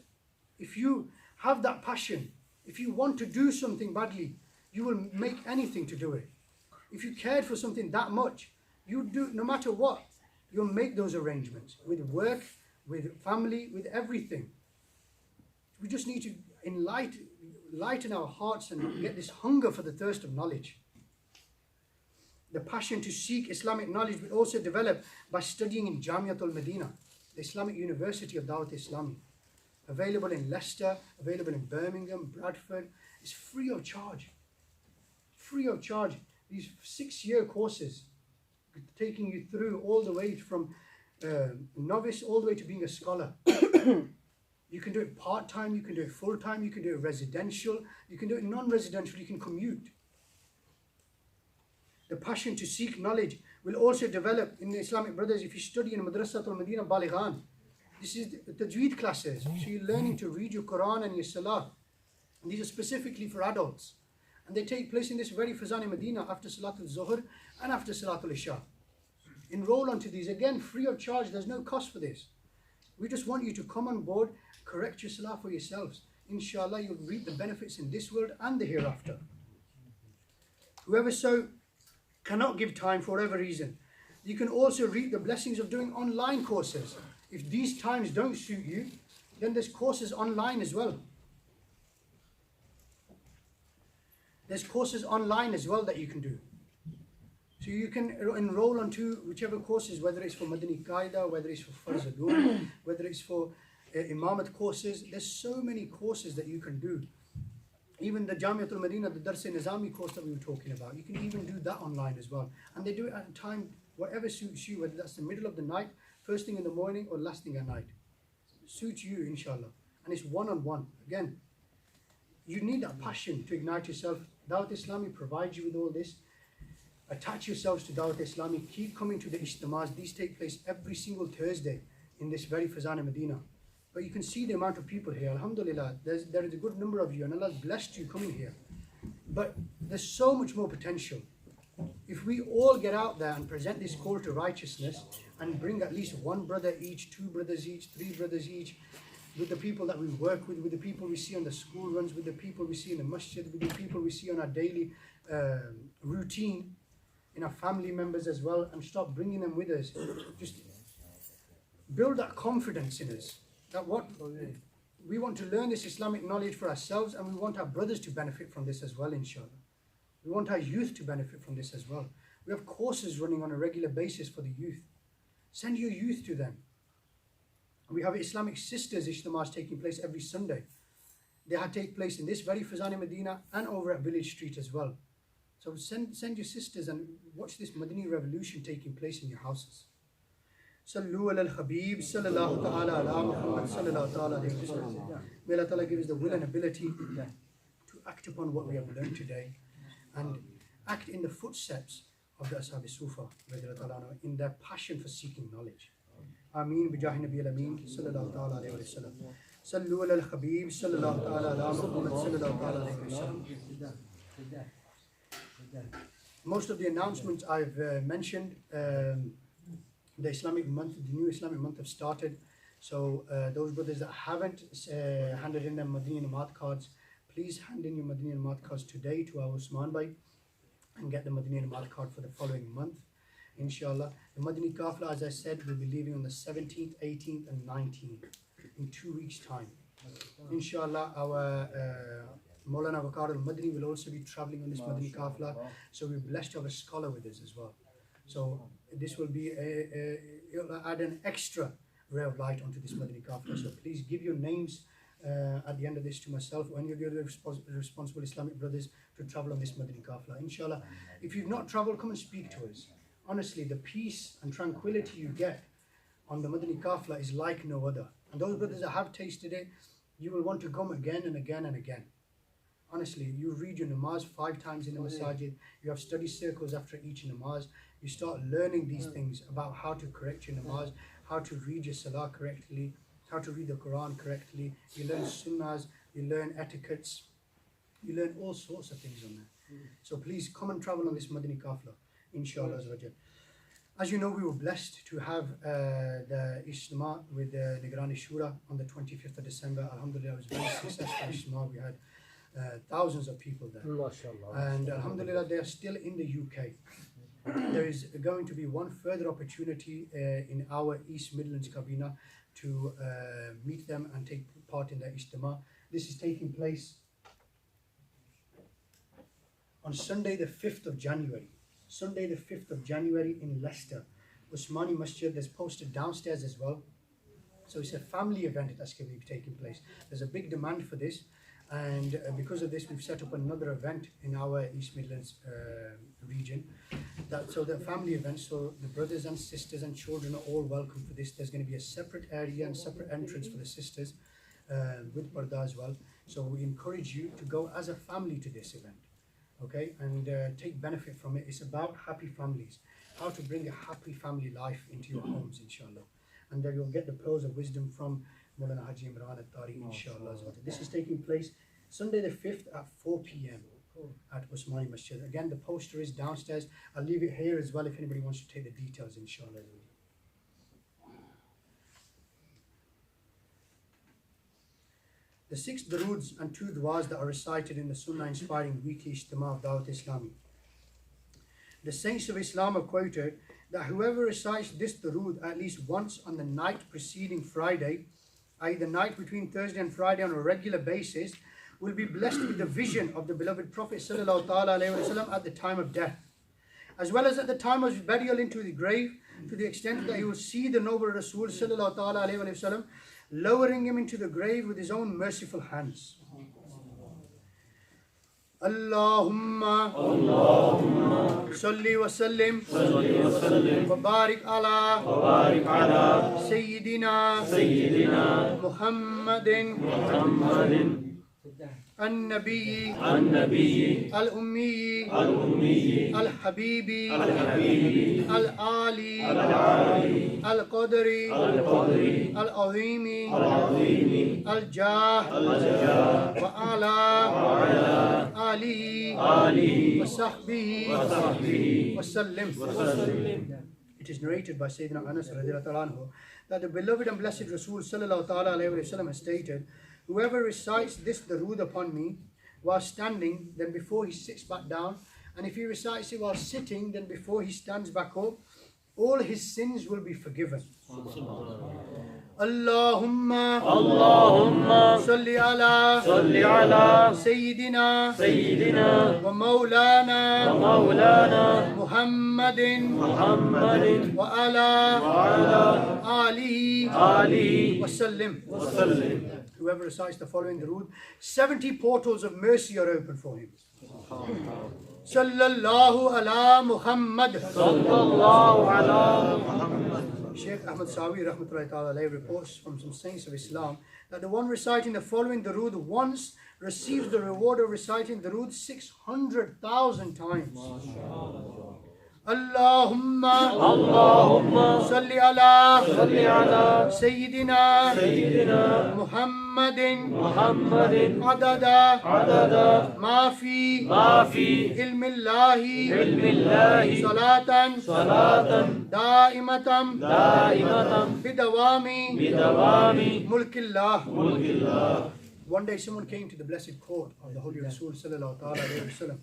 Speaker 4: if you have that passion, if you want to do something badly, you will make anything to do it. If you cared for something that much, you do, no matter what, you'll make those arrangements with work, with family, with everything. We just need to lighten our hearts and get this hunger for the thirst of knowledge. The passion to seek Islamic knowledge will also develop by studying in Jamiatul Medina, the Islamic University of Dawat Islami. Available in Leicester, available in Birmingham, Bradford. It's free of charge. Free of charge. These 6-year courses taking you through all the way from novice all the way to being a scholar. You can do it part-time, you can do it full-time, you can do it residential, you can do it non-residential, you can commute. The passion to seek knowledge will also develop in the Islamic brothers if you study in Madrasatul Medina Balighan. This is the Tajweed classes, so you're learning to read your Quran and your Salah. And these are specifically for adults. And they take place in this very Fazan Medina after Salatul Zuhr and after Salatul Isha. Enroll onto these, again, free of charge, there's no cost for this. We just want you to come on board, correct your Salah for yourselves. Inshallah, you'll reap the benefits in this world and the hereafter. Whoever so cannot give time for whatever reason, you can also reap the blessings of doing online courses. If these times don't suit you, then there's courses online as well. There's courses online as well that you can do. So you can enroll onto whichever courses, whether it's for Madani Qaida, whether it's for Farz al-Ulum, whether it's for Imamat courses. There's so many courses that you can do. Even the Jamiatul Medina, the Dars-e-Nizami course that we were talking about, you can even do that online as well. And they do it at a time, whatever suits you, whether that's the middle of the night, first thing in the morning, or last thing at night. Suits you, inshallah. And it's one-on-one. Again, you need that passion to ignite yourself. Dawat Islami provides you with all this. Attach yourselves to Dawat Islami. Keep coming to the Ijtimas. These take place every single Thursday in this very Fazan Medina. But you can see the amount of people here. Alhamdulillah, there is a good number of you, and Allah has blessed you coming here. But there's so much more potential. If we all get out there and present this call to righteousness and bring at least one brother each, 2 brothers each, 3 brothers each, with the people that we work with the people we see on the school runs, with the people we see in the masjid, with the people we see on our daily routine, in our family members as well, and start bringing them with us. Just build that confidence in us. That what we want to learn this Islamic knowledge for ourselves, and we want our brothers to benefit from this as well, inshallah. We want our youth to benefit from this as well. We have courses running on a regular basis for the youth. Send your youth to them. We have Islamic Sisters Ijtimas taking place every Sunday. They take place in this very Fazan Medina and over at Village Street as well. So send your sisters and watch this Madani revolution taking place in your houses. Sallu ala al-Habib, sallallahu ta'ala ala Muhammad, sallallahu ta'ala alayhi wa sallam. May Allah Ta'ala give us the will and ability to act upon what we have learned today and act in the footsteps of the Ashab Sufa, in their passion for seeking knowledge. Ameen bijahi Nabi al-Amin, sallallahu ta'ala alayhi wa sallam. Sallu ala al-Habib, sallallahu ta'ala ala Muhammad, sallallahu ta'ala alayhi wa sallam. Most of the announcements I've mentioned, the Islamic month, the new Islamic month have started. So those brothers that haven't handed in their Madani Namat cards, please hand in your Madani Namat cards today to our Usman Bhai and get the Madani Namat card for the following month, inshallah. The Madani Qafla, as I said, will be leaving on the 17th, 18th and 19th in 2 weeks' time. Inshallah, our Maulana Waqar al-Madani will also be traveling on this Madani Qafla, so we're blessed to have a scholar with us as well. So this will be it'll add an extra ray of light onto this Madani Qafla. So please give your names at the end of this to myself or any of the other responsible Islamic brothers to travel on this Madani Qafla. Inshallah, if you've not travelled, come and speak to us. Honestly, the peace and tranquility you get on the Madani Qafla is like no other. And those brothers that have tasted it, you will want to come again and again and again. Honestly, you read your namaz 5 times in the masajid, you have study circles after each namaz, you start learning these things about how to correct your namaz, how to read your salah correctly, how to read the Quran correctly, you learn sunnahs, you learn etiquettes, you learn all sorts of things on there. So please come and travel on this Madani Qafla, inshallah. As you know, we were blessed to have the Ijtima with the Nigrani Shura on the 25th of December. Alhamdulillah, it was very successful Ijtima. We had thousands of people there. And Alhamdulillah, they are still in the UK. There is going to be one further opportunity in our East Midlands Kabina to meet them and take part in the Ijtima. This is taking place on Sunday the 5th of January. Sunday the 5th of January in Leicester. Usmani Masjid, there's posted downstairs as well. So it's a family event that's going to be taking place. There's a big demand for this. And because of this, we've set up another event in our East Midlands region. So the family event, so the brothers and sisters and children are all welcome for this. There's going to be a separate area and separate entrance for the sisters with Parda as well. So we encourage you to go as a family to this event. Okay, and take benefit from it. It's about happy families, how to bring a happy family life into your homes, inshallah. And then you'll get the pearls of wisdom from Maulana Haji Imran al-Tari, inshallah. This is taking place Sunday the 5th at 4 p.m. at Usmani Masjid. Again, the poster is downstairs. I'll leave it here as well if anybody wants to take the details, inshallah. The 6 daroods and 2 du'as that are recited in the Sunnah-inspiring weekly Ijtima of Dawat Islami. The saints of Islam have quoted that whoever recites this darood at least once on the night preceding Friday, i.e. the night between Thursday and Friday on a regular basis, will be blessed with the vision of the beloved Prophet ﷺ at the time of death, as well as at the time of his burial into the grave, to the extent that he will see the noble Rasul ﷺ lowering him into the grave with his own merciful hands. Allahumma salli wa sallim wa barik ala Sayyidina Muhammadin النبي الأمي الحبيبي العالي القدري العظيم الجاه وعلى آله وصحبه وسلم. It is narrated by Sayyidina Anas radiallahu anhu that the beloved and blessed Rasul sallallahu alayhi wa sallam has stated, whoever recites this darood upon me while standing, then before he sits back down, and if he recites it while sitting, then before he stands back up, all his sins will be forgiven. Allahumma salli ala Sayyidina wa Maulana Muhammadin wa ala alihi wa sallim. Whoever recites the following darood, 70 portals of mercy are open for him. Sallallahu ala Muhammad. Shaykh Ahmad Sawi rahmatullahi ta'ala reports from some saints of Islam that the one reciting the following darood once receives the reward of reciting darood 600,000 times. اللهم صل على سيدنا محمد عدد ما في علم الله صلاة دائمة بدوام ملك الله. One day someone came to the blessed court of the Holy Rasul sallallahu ta'ala alayhi wa sallam,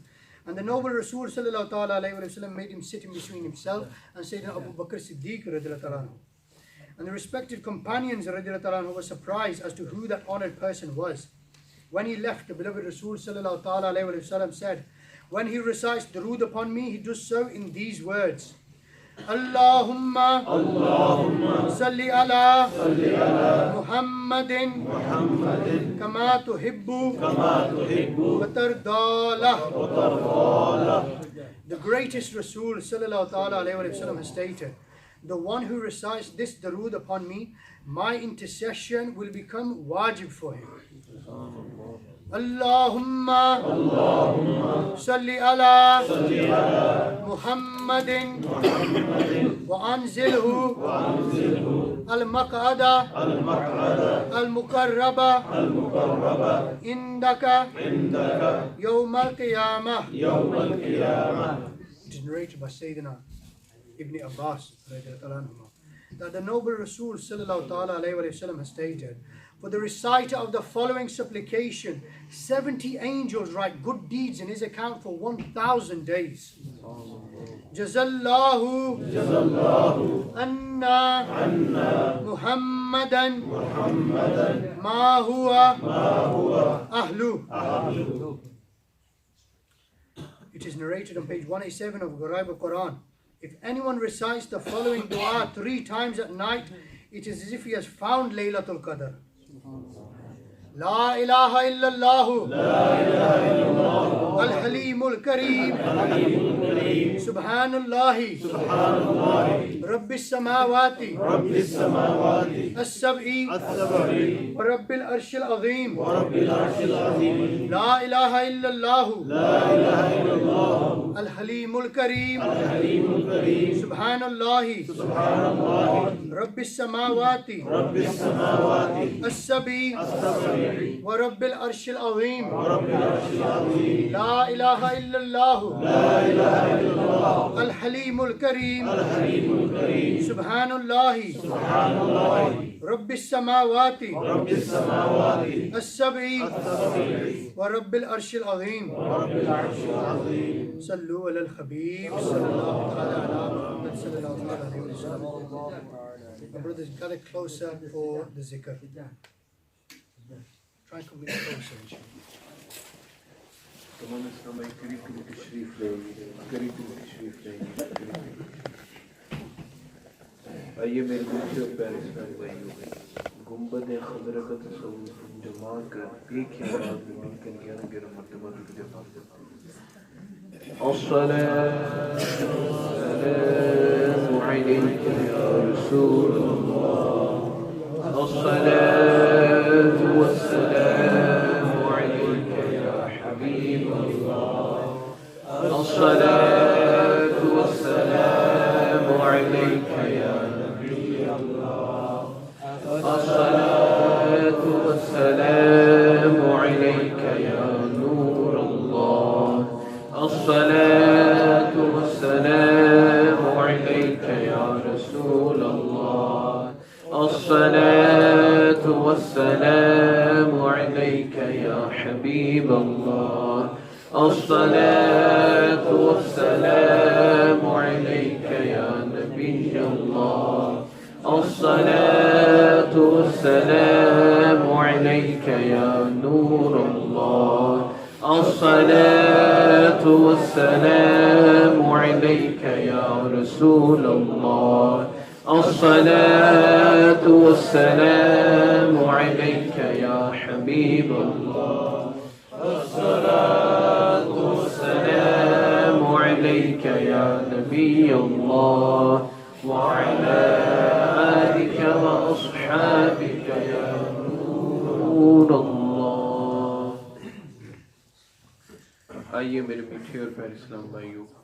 Speaker 4: and the noble Rasul sallallahu ta'ala alayhi wa sallam made him sit in between himself and Sayyidina Abu Bakr Siddiq radhiyallahu ta'ala anhu. And the respected companions radhiyallahu ta'ala anhu were surprised as to who that honored person was. When he left, the beloved Rasul sallallahu ta'ala alayhi wa sallam said, when he recites durood upon me, he does so in these words: Allahumma salli ala Muhammadin kama tuhibbu wa tardalah. The greatest Rasul sallallahu ta'ala alayhi wa sallam has stated, the one who recites this durood upon me, my intercession will become wajib for him. Allahumma salli ala Muhammadin wa anzilhu al-maq'ada al-muqarraba indaka yawm al-qiyamah. It is narrated by Sayyidina Ibn Abbas that the noble Rasul sallallahu ta'ala alayhi wa sallam has stated, for the reciter of the following supplication, 70 angels write good deeds in his account for 1,000 days. Jazallahu anna Muhammadan ma huwa ahlu. It is narrated on page 187 of Gharaib al-Quran. If anyone recites the following dua 3 times at night, it is as if he has found Laylatul Qadr. La ilaha illallah Al-Halimul Kareem Subhanallahi Rabbis Samawati As-Sab'i wa Rabbil Arshil Azim. La ilaha illallah Al-Halimul Kareem Subhanallahi Rabbis Samawati As-Sab'i wa Rabbil Arshil Azim. La ilaha illallah Al-Halimul Kareem Subhanallahi Rabbis Samawati As-Sab'i wa Rabbil Arshil Azim. Sallu ala al-Habib sallallahu ala Muhammad sallallahu alayhi wa sallam. My brothers, gather closer for the zikr. Try and come a bit closer, inshallah.
Speaker 1: تمام اسلام قریب کی تشریف لیں گے، قریب کی تشریف لیں گے. آئیے میرے دوسرے اور پیارے اسلام بھائیوں، گنبد خضرا کا تصور جما کر ایک ہی آواز میں مل کر 11 مرتبہ ذکر پاک کرتے ہیں. الصلاة والسلام عليك يا رسول الله. الصلاة والسلام عليك يا حبيب الله. الصلاة والسلام عليك يا نبي الله. الصلاة والسلام عليك يا نور الله. الصلاة والسلام عليك يا رسول الله. الصلاة والسلام عليك يا حبيب الله. الصلاة والسلام عليك يا نبي الله. الصلاة والسلام عليك يا نور الله. الصلاة والسلام عليك يا رسول الله. الصلاة والسلام عليك يا حبيب الله. الصلاة والسلام عليك يا نبي الله. وعلى آلك وأصحابك يا نور الله. آئیے میرے میٹھے اور پیارے اسلام بھائیوں،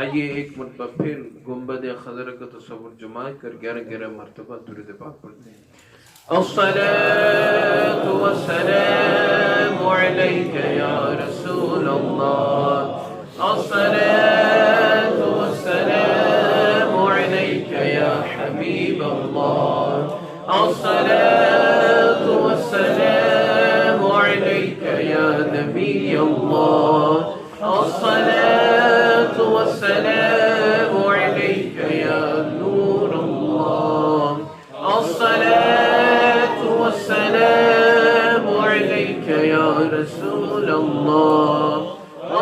Speaker 1: آئیے ایک مرتبہ پھر گنبد خضرا کا تصور جمع کر 11 مرتبہ درود پاک پڑھتے ہیں. الصلاة والسلام عليك يا رسول الله. الصلاة والسلام عليك يا حبيب الله. الصلاة والسلام عليك يا نبي الله. الصلاة والسلام عليك يا نور الله. الصلاة والسلام عليك يا رسول الله.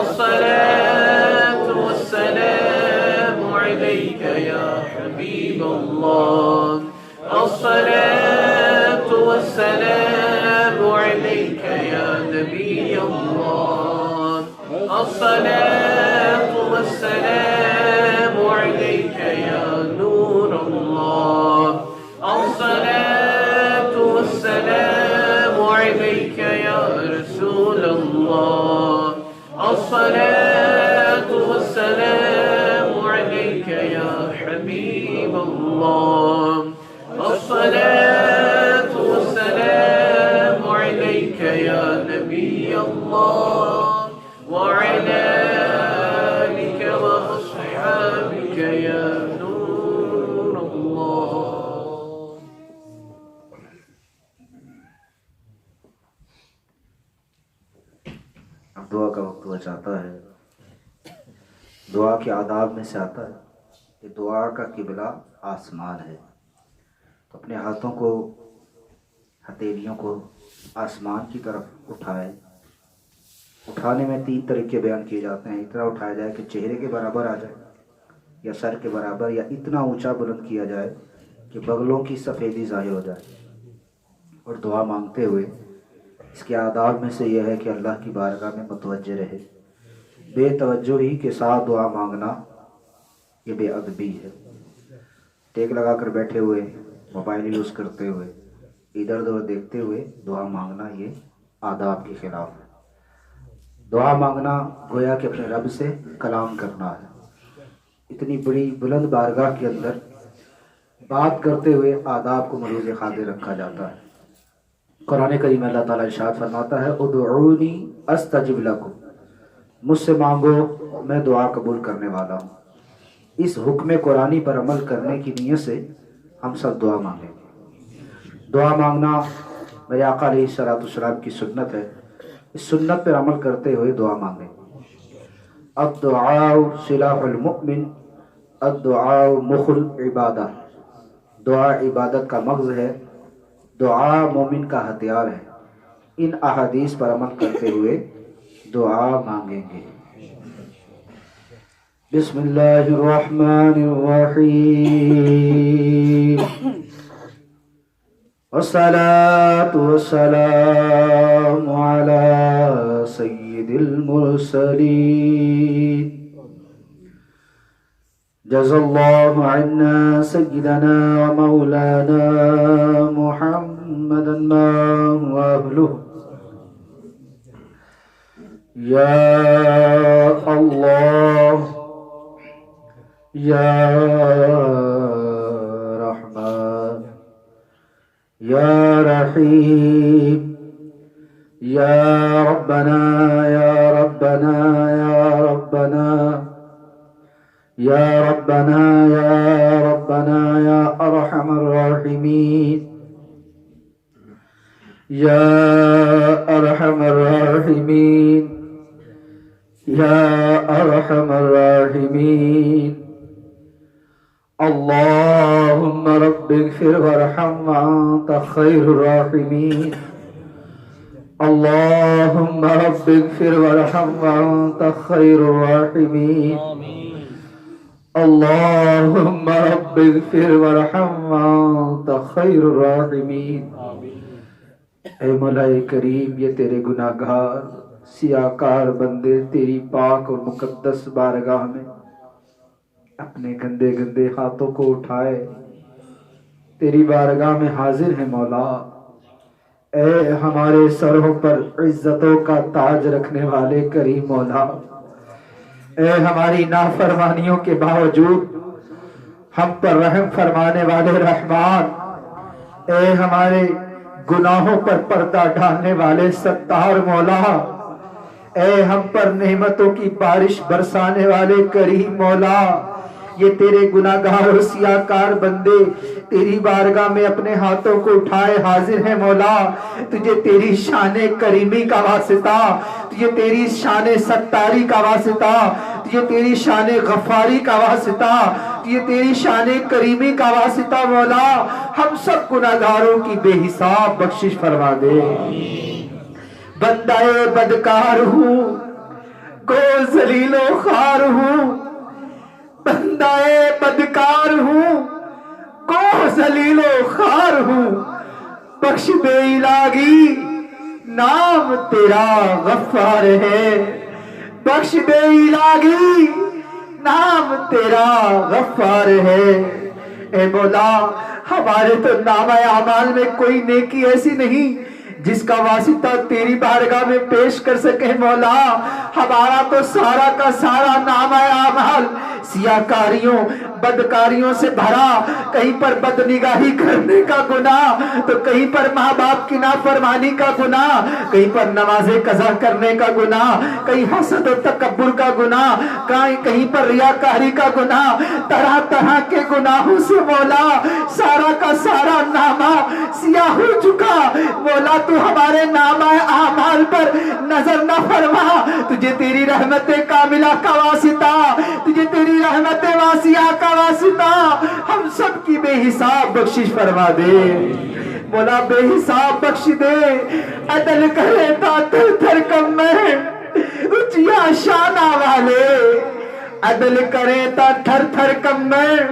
Speaker 1: الصلاة والسلام عليك يا حبيب الله. الصلاة والسلام عليك يا نبي الله. الصلاة والسلام عليك يا نور الله. الصلاة والسلام عليك يا رسول الله. الصلاة والسلام عليك يا حبيب الله. الصلاة والسلام عليك يا نبي الله وعلى آلك وأصحابك يا نور الله.
Speaker 5: اب دعا کا وقت ہوا چاہتا ہے. دعا کے آداب میں سے آتا ہے کہ دعا کا قبلہ آسمان ہے. تو اپنے ہاتھوں کو ہتھیلیوں کو آسمان کی طرف اٹھائے. اٹھانے میں 3 طریقے بیان کیے جاتے ہیں. اتنا اٹھایا جائے کہ چہرے کے برابر آ جائے, یا سر کے برابر, یا اتنا اونچا بلند کیا جائے کہ بغلوں کی سفیدی ظاہر ہو جائے. اور دعا مانگتے ہوئے اس کے آداب میں سے یہ ہے کہ اللہ کی بارگاہ میں متوجہ رہے. بے توجہی کے ساتھ دعا مانگنا یہ بے ادبی ہے. ٹیک لگا کر بیٹھے ہوئے, موبائل یوز کرتے ہوئے, ادھر ادھر دیکھتے ہوئے دعا مانگنا یہ آداب کے خلاف ہے. دعا مانگنا گویا کہ اپنے رب سے کلام کرنا ہے. اتنی بڑی بلند بارگاہ کے اندر بات کرتے ہوئے آداب کو ملوز خاطر رکھا جاتا ہے. قرآن کریم میں اللہ تعالیٰ ارشاد فرماتا ہے ادعونی استجب لکم, مجھ سے مانگو میں دعا قبول کرنے والا ہوں. اس حکم قرآنی پر عمل کرنے کی نیت سے ہم سب دعا مانگیں. دعا مانگنا میرے آقا علیہ الصلوۃ والسلام کی سنت ہے. اس سنت پر عمل کرتے ہوئے دعا مانگیں. الدعاء سلاح المؤمن, الدعاء مخ العبادہ. دعا عبادت کا مغز ہے, دعا مومن کا ہتھیار ہے. ان احادیث پر عمل کرتے ہوئے دعا مانگیں گے. بسم اللہ الرحمن الرحیم. والصلاة والسلام على سید المرسلین. جزا اللہ عنا سیدنا ومولانا محمدا ما هو أهله. یا اللہ یا رحمان یا رحیم یا ربنا یا ربنا یا ربنا یا ربنا یا ربنا یا ارحم الراحمین یا ارحم الراحمین یا ارحم الراحمین. اللهم رب اغفر وارحم وانت خیر الراحمین. اللهم رب اغفر وارحم وانت خیر الراحمین. اللهم رب اغفر وارحم وانت خیر الراحمین. اے مولا کریم, یہ تیرے گناہگار سیاکار بندے تیری پاک اور مقدس بارگاہ میں اپنے گندے گندے ہاتھوں کو اٹھائے تیری بارگاہ میں حاضر ہیں مولا. اے ہمارے سروں پر عزتوں کا تاج رکھنے والے کریم مولا, اے ہماری نافرمانیوں کے باوجود ہم پر رحم فرمانے والے رحمان, اے ہمارے گناہوں پر پردہ ڈالنے والے ستار مولا, اے ہم پر نعمتوں کی بارش برسانے والے کریم مولا. یہ تیرے گناہگار اور سیاکار بندے تیری بارگاہ میں اپنے ہاتھوں کو اٹھائے حاضر ہیں مولا. تجھے تیری شان کریمی کا واسطہ, تجھے تیری شان ستاری کا واسطہ, تجھے تیری شان غفاری کا واسطہ, تجھے تیری شان کریمی کا واسطہ مولا. ہم سب گناہگاروں کی بے حساب بخشش فرما دے. بندہ بدکار ہوں, گو ذلیل و خوار ہوں, بندہ بدکار ہوں, گو ذلیل و خوار ہوں. بخش دے الہی, نام تیرا غفار ہے. بخش دے الہی, نام تیرا غفار ہے. اے مولا, ہمارے تو نامہ اعمال میں کوئی نیکی ایسی نہیں جس کا واسطہ تیری بارگاہ میں پیش کر سکے مولا. ہمارا تو سارا کا سارا نامہ اعمال سیاکاریوں بدکاریوں سے بھرا. کہیں پر بدنگاہی کرنے کا گناہ, تو کہیں پر ماں باپ کی نافرمانی کا گناہ, کہیں پر نماز قضا کرنے کا گناہ, کہیں حسد و تکبر کا گناہ, کہیں پر ریاکاری کا گناہ. طرح طرح کے گناہوں سے مولا سارا کا سارا نامہ سیاہ ہو چکا مولا. تو ہمارے نامہ اعمال پر نظر نہ فرما. تجھے تیری رحمت کاملہ کا واسطہ, تجھے تیری رحمت واسعہ کا واسطہ ہم سب کی بے حساب بخشش فرما دے. مولا بے حساب بخش دے، عدل کرے تا تھر تھر کمر اونچیاں شانہ والے، عدل کرے تا تھر تھر کمر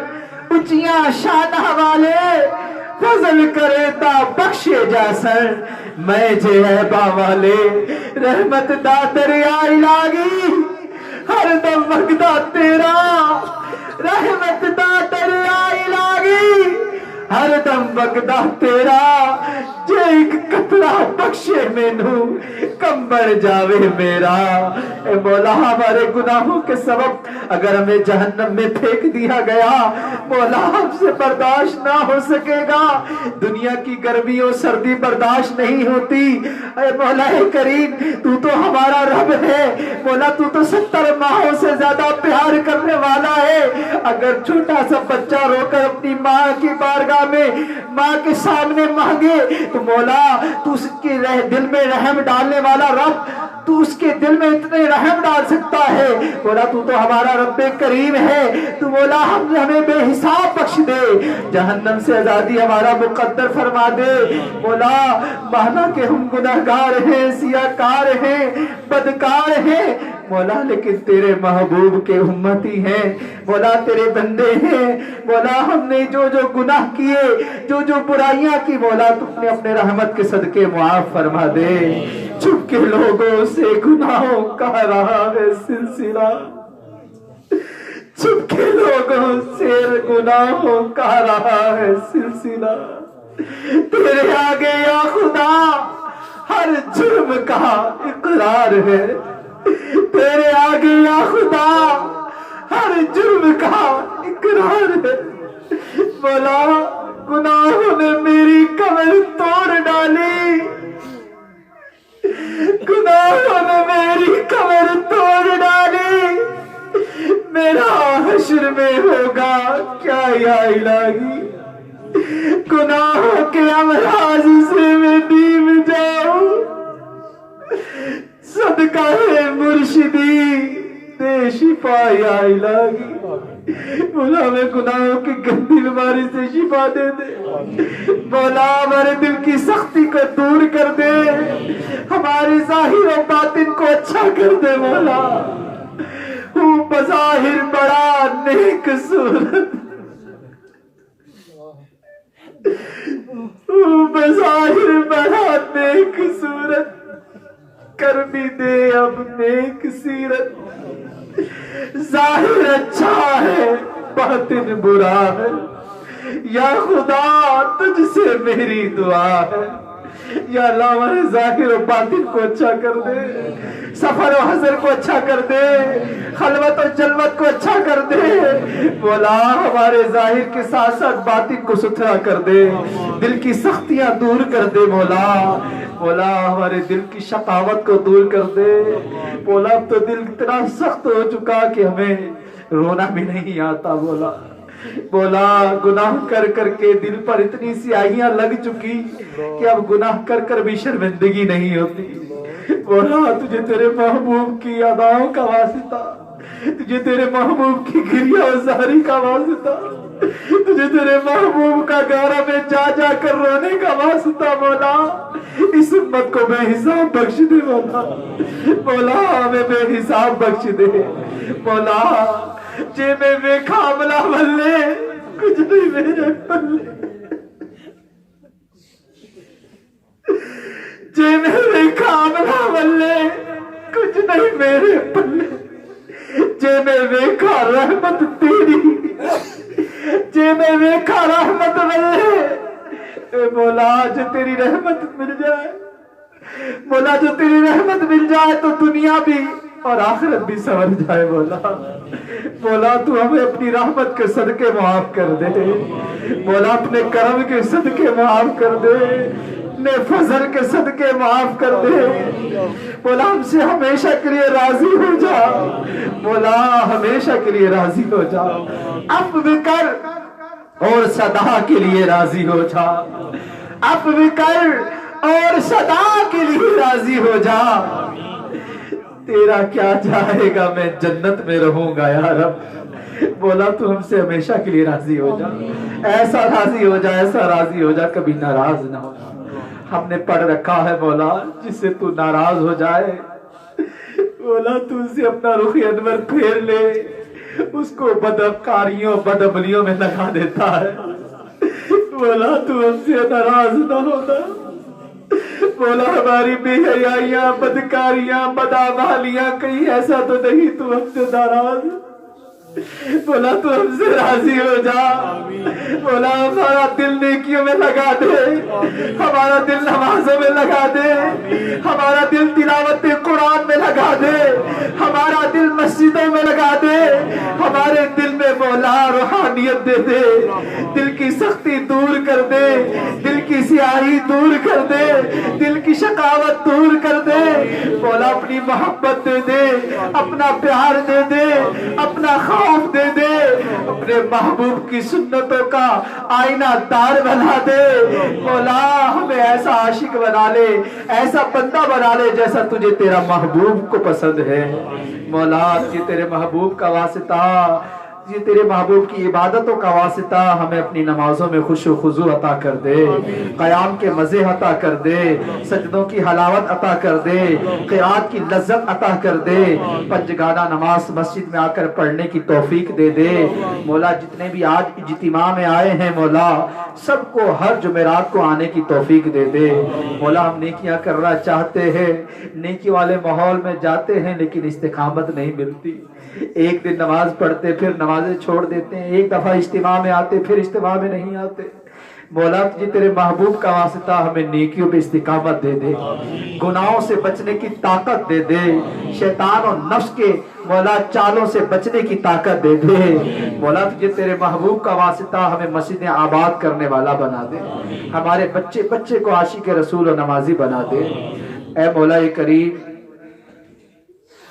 Speaker 5: اونچیاں شانہ والے، فضل کرے تا بخشے جاسر میں جے عیبا والے، رحمت دا دریا الہی ہر دم وقدہ تیرا، رحمت دا دریا الہی ہر دم وقدہ تیرا، جے ایک قطرہ بخشے مینوں کم بڑھ جاوے میرا۔ اے مولا ہمارے گناہوں کے سبب اگر ہمیں جہنم میں پھینک دیا گیا مولا ہم سے برداشت نہ ہو سکے گا، دنیا کی گرمی اور سردی برداشت نہیں ہوتی۔ اے مولا کریم تو تو ہمارا رب ہے مولا، تو تو 70 ماہوں سے زیادہ پیار کرنے والا ہے، اگر چھوٹا سا بچہ رو کر اپنی ماں کی بارگاہ میں ماں کے سامنے مانگے تو مولا تو اس کے دل میں رحم ڈالنے والا رب، تو اس کے دل میں اتنے رحم ڈال سکتا ہے مولا، تو تو ہمارا رب کریم ہے، تو مولا ہمیں بے حساب بخش دے، جہنم سے آزادی ہمارا مقدر فرما دے مولا، مانا کہ ہم گناہگار ہیں، سیاہکار ہیں، بدکار ہیں مولا، لیکن تیرے محبوب کے امتی ہیں مولا، تیرے بندے ہیں مولا، ہم نے جو جو گناہ کیے، جو جو برائیاں کی مولا، تم نے اپنے رحمت کے صدقے معاف فرما دے۔ چھپ کے لوگوں سے گناہوں کا رہا ہے سلسلہ، چھپ کے لوگوں سے گناہوں کا رہا ہے سلسلہ، تیرے آگے یا خدا ہر جرم کا اقرار ہے، تیرے آگے یا خدا ہر جرم کا اقرار ہے مولا، گناہوں نے میری کمر توڑ ڈالی، گناہوں نے میری کمر توڑ ڈالی، میرا حشر میں ہوگا کیا یا الہی، گناہوں کے امراض سے میں نیب جاؤں، صدقہ ہے مرشدی دے شفا یا الہی، مولا ہمیں گناہوں کی گندی بیماری سے شفا دے دے مولا، ہمارے دل کی سختی کو دور کر دے، ہماری ظاہر و باطن کو اچھا کر دے مولا، ہوں بظاہر بڑا نیک صورت، ہوں بظاہر بڑا نیک صورت، کر بھی دے اب نیک سیرت، ظاہر اچھا ہے باطن برا ہے، یا خدا تجھ سے میری دعا ہے، یا اللہ ہمارے ظاہر و باطن کو اچھا کر دے، سفر و حضر کو اچھا کر دے، خلوت و جلوت کو اچھا کر دے مولا، ہمارے ظاہر کے ساتھ ساتھ باطن کو ستھرا کر دے، دل کی سختیاں دور کر دے مولا، مولا ہمارے دل کی شقاوت کو دور کر دے مولا، اب تو دل اتنا سخت ہو چکا کہ ہمیں رونا بھی نہیں آتا مولا، مولا گناہ کر کر کے دل پر اتنی سیاہیاں لگ چکی کہ اب گناہ کر کر بھی شرمندگی نہیں ہوتی مولا، تجھے تیرے محبوب کی اداؤں کا واسطہ، تجھے تیرے محبوب کی گریہ و زاری کا واسطہ، تجھے تیرے محبوب کا گارہ میں جا جا کر رونے کا واسطہ مولا، اس امت کو بے حساب بخش دے مولا، مولا ہمیں بے حساب بخش دے مولا، جے میں ویکھا عملہ بلے کچھ نہیں میرے پلے، جے میں ویکھا عملہ بلے کچھ نہیں میرے پلے، جے میں ویکھا رحمت تیری، جے میں ویکھا رحمت بلے، اے مولا جو تیری رحمت مل جائے مولا، جو تیری رحمت مل جائے تو دنیا بھی اور آخرت بھی سنور جائے مولا، مولا تو ہمیں اپنی رحمت کے صدقے معاف کر دے مولا، اپنے کرم کے صدقے معاف کر دے، اپنے فضل کے صدقے معاف کر دے مولا، ہم سے ہمیشہ کے لیے راضی ہو جا مولا، ہمیشہ کے لیے راضی ہو جا، عفو کر اور صدا کے لیے راضی ہو جا، عفو کر اور صدا کے لیے راضی ہو جا، تیرا کیا جائے گا میں جنت میں رہوں گا یا رب، مولا تو ہم سے ہمیشہ کے لیے راضی ہو جا، ایسا راضی ہو جا، ایسا راضی ہو جا، کبھی ناراض نہ ہو۔ ہم نے پڑھ رکھا ہے مولا جس سے تو ناراض ہو جائے مولا تو اسے اپنا رخ انور پھیر لے، اس کو بدکاریوں بدعملیوں میں لگا دیتا ہے۔ مولا تو ہم سے ناراض نہ ہونا، مولا ہماری بے حیائیاں بدکاریاں بدعمالیاں کہیں ایسا تو نہیں تو ہم سے ناراض، مولا تو ہم سے راضی ہو جا۔ مولا ہمارا دل نیکیوں میں لگا دے، ہمارا دل نمازوں میں لگا دے، ہمارا دل تلاوت قرآن میں لگا دے، ہمارا دل مسجدوں میں لگا دے، ہمارے دل میں مولا روحانیت دے دے، دل کی سختی دور کر دے، دل کی سیاہی دور کر دے، دل کی شقاوت دور کر دے مولا، اپنی محبت دے دے، اپنا پیار دے دے، اپنا خوف دے دے، اپنے محبوب کی سنتوں کا آئینہ دار بنا دے مولا، ہمیں ایسا عاشق بنا لے، ایسا بندہ بنا لے جیسا تجھے تیرا محبوب کو پسند ہے مولا۔ یہ تیرے محبوب کا واسطہ، یہ تیرے محبوب کی عبادتوں کا واسطہ ہمیں اپنی نمازوں میں خوش و خضوع عطا کر دے، قیام کے مزے عطا کر دے، سجدوں کی حلاوت عطا کر دے، قرات کی لذت عطا کر دے، پنجگانہ نماز مسجد میں آ کر پڑھنے کی توفیق دے دے مولا۔ جتنے بھی آج اجتماع میں آئے ہیں مولا، سب کو ہر جمعرات کو آنے کی توفیق دے دے مولا۔ ہم نیکیاں کرنا چاہتے ہیں، نیکی والے ماحول میں جاتے ہیں لیکن استقامت نہیں ملتی، ایک دن نماز پڑھتے پھر نمازیں چھوڑ دیتے ہیں، ایک دفعہ اجتماع میں آتے پھر اجتماع میں نہیں آتے مولا۔ تجھے تیرے محبوب کا واسطہ ہمیں نیکیوں پہ استقامت دے دے، گناہوں سے بچنے کی طاقت دے دے، شیطان اور نفس کے مولا چالوں سے بچنے کی طاقت دے دے مولا۔ تجھے تیرے محبوب کا واسطہ ہمیں مسجدیں آباد کرنے والا بنا دے، ہمارے بچے بچے کو عاشق رسول و نمازی بنا دے اے مولا کریم۔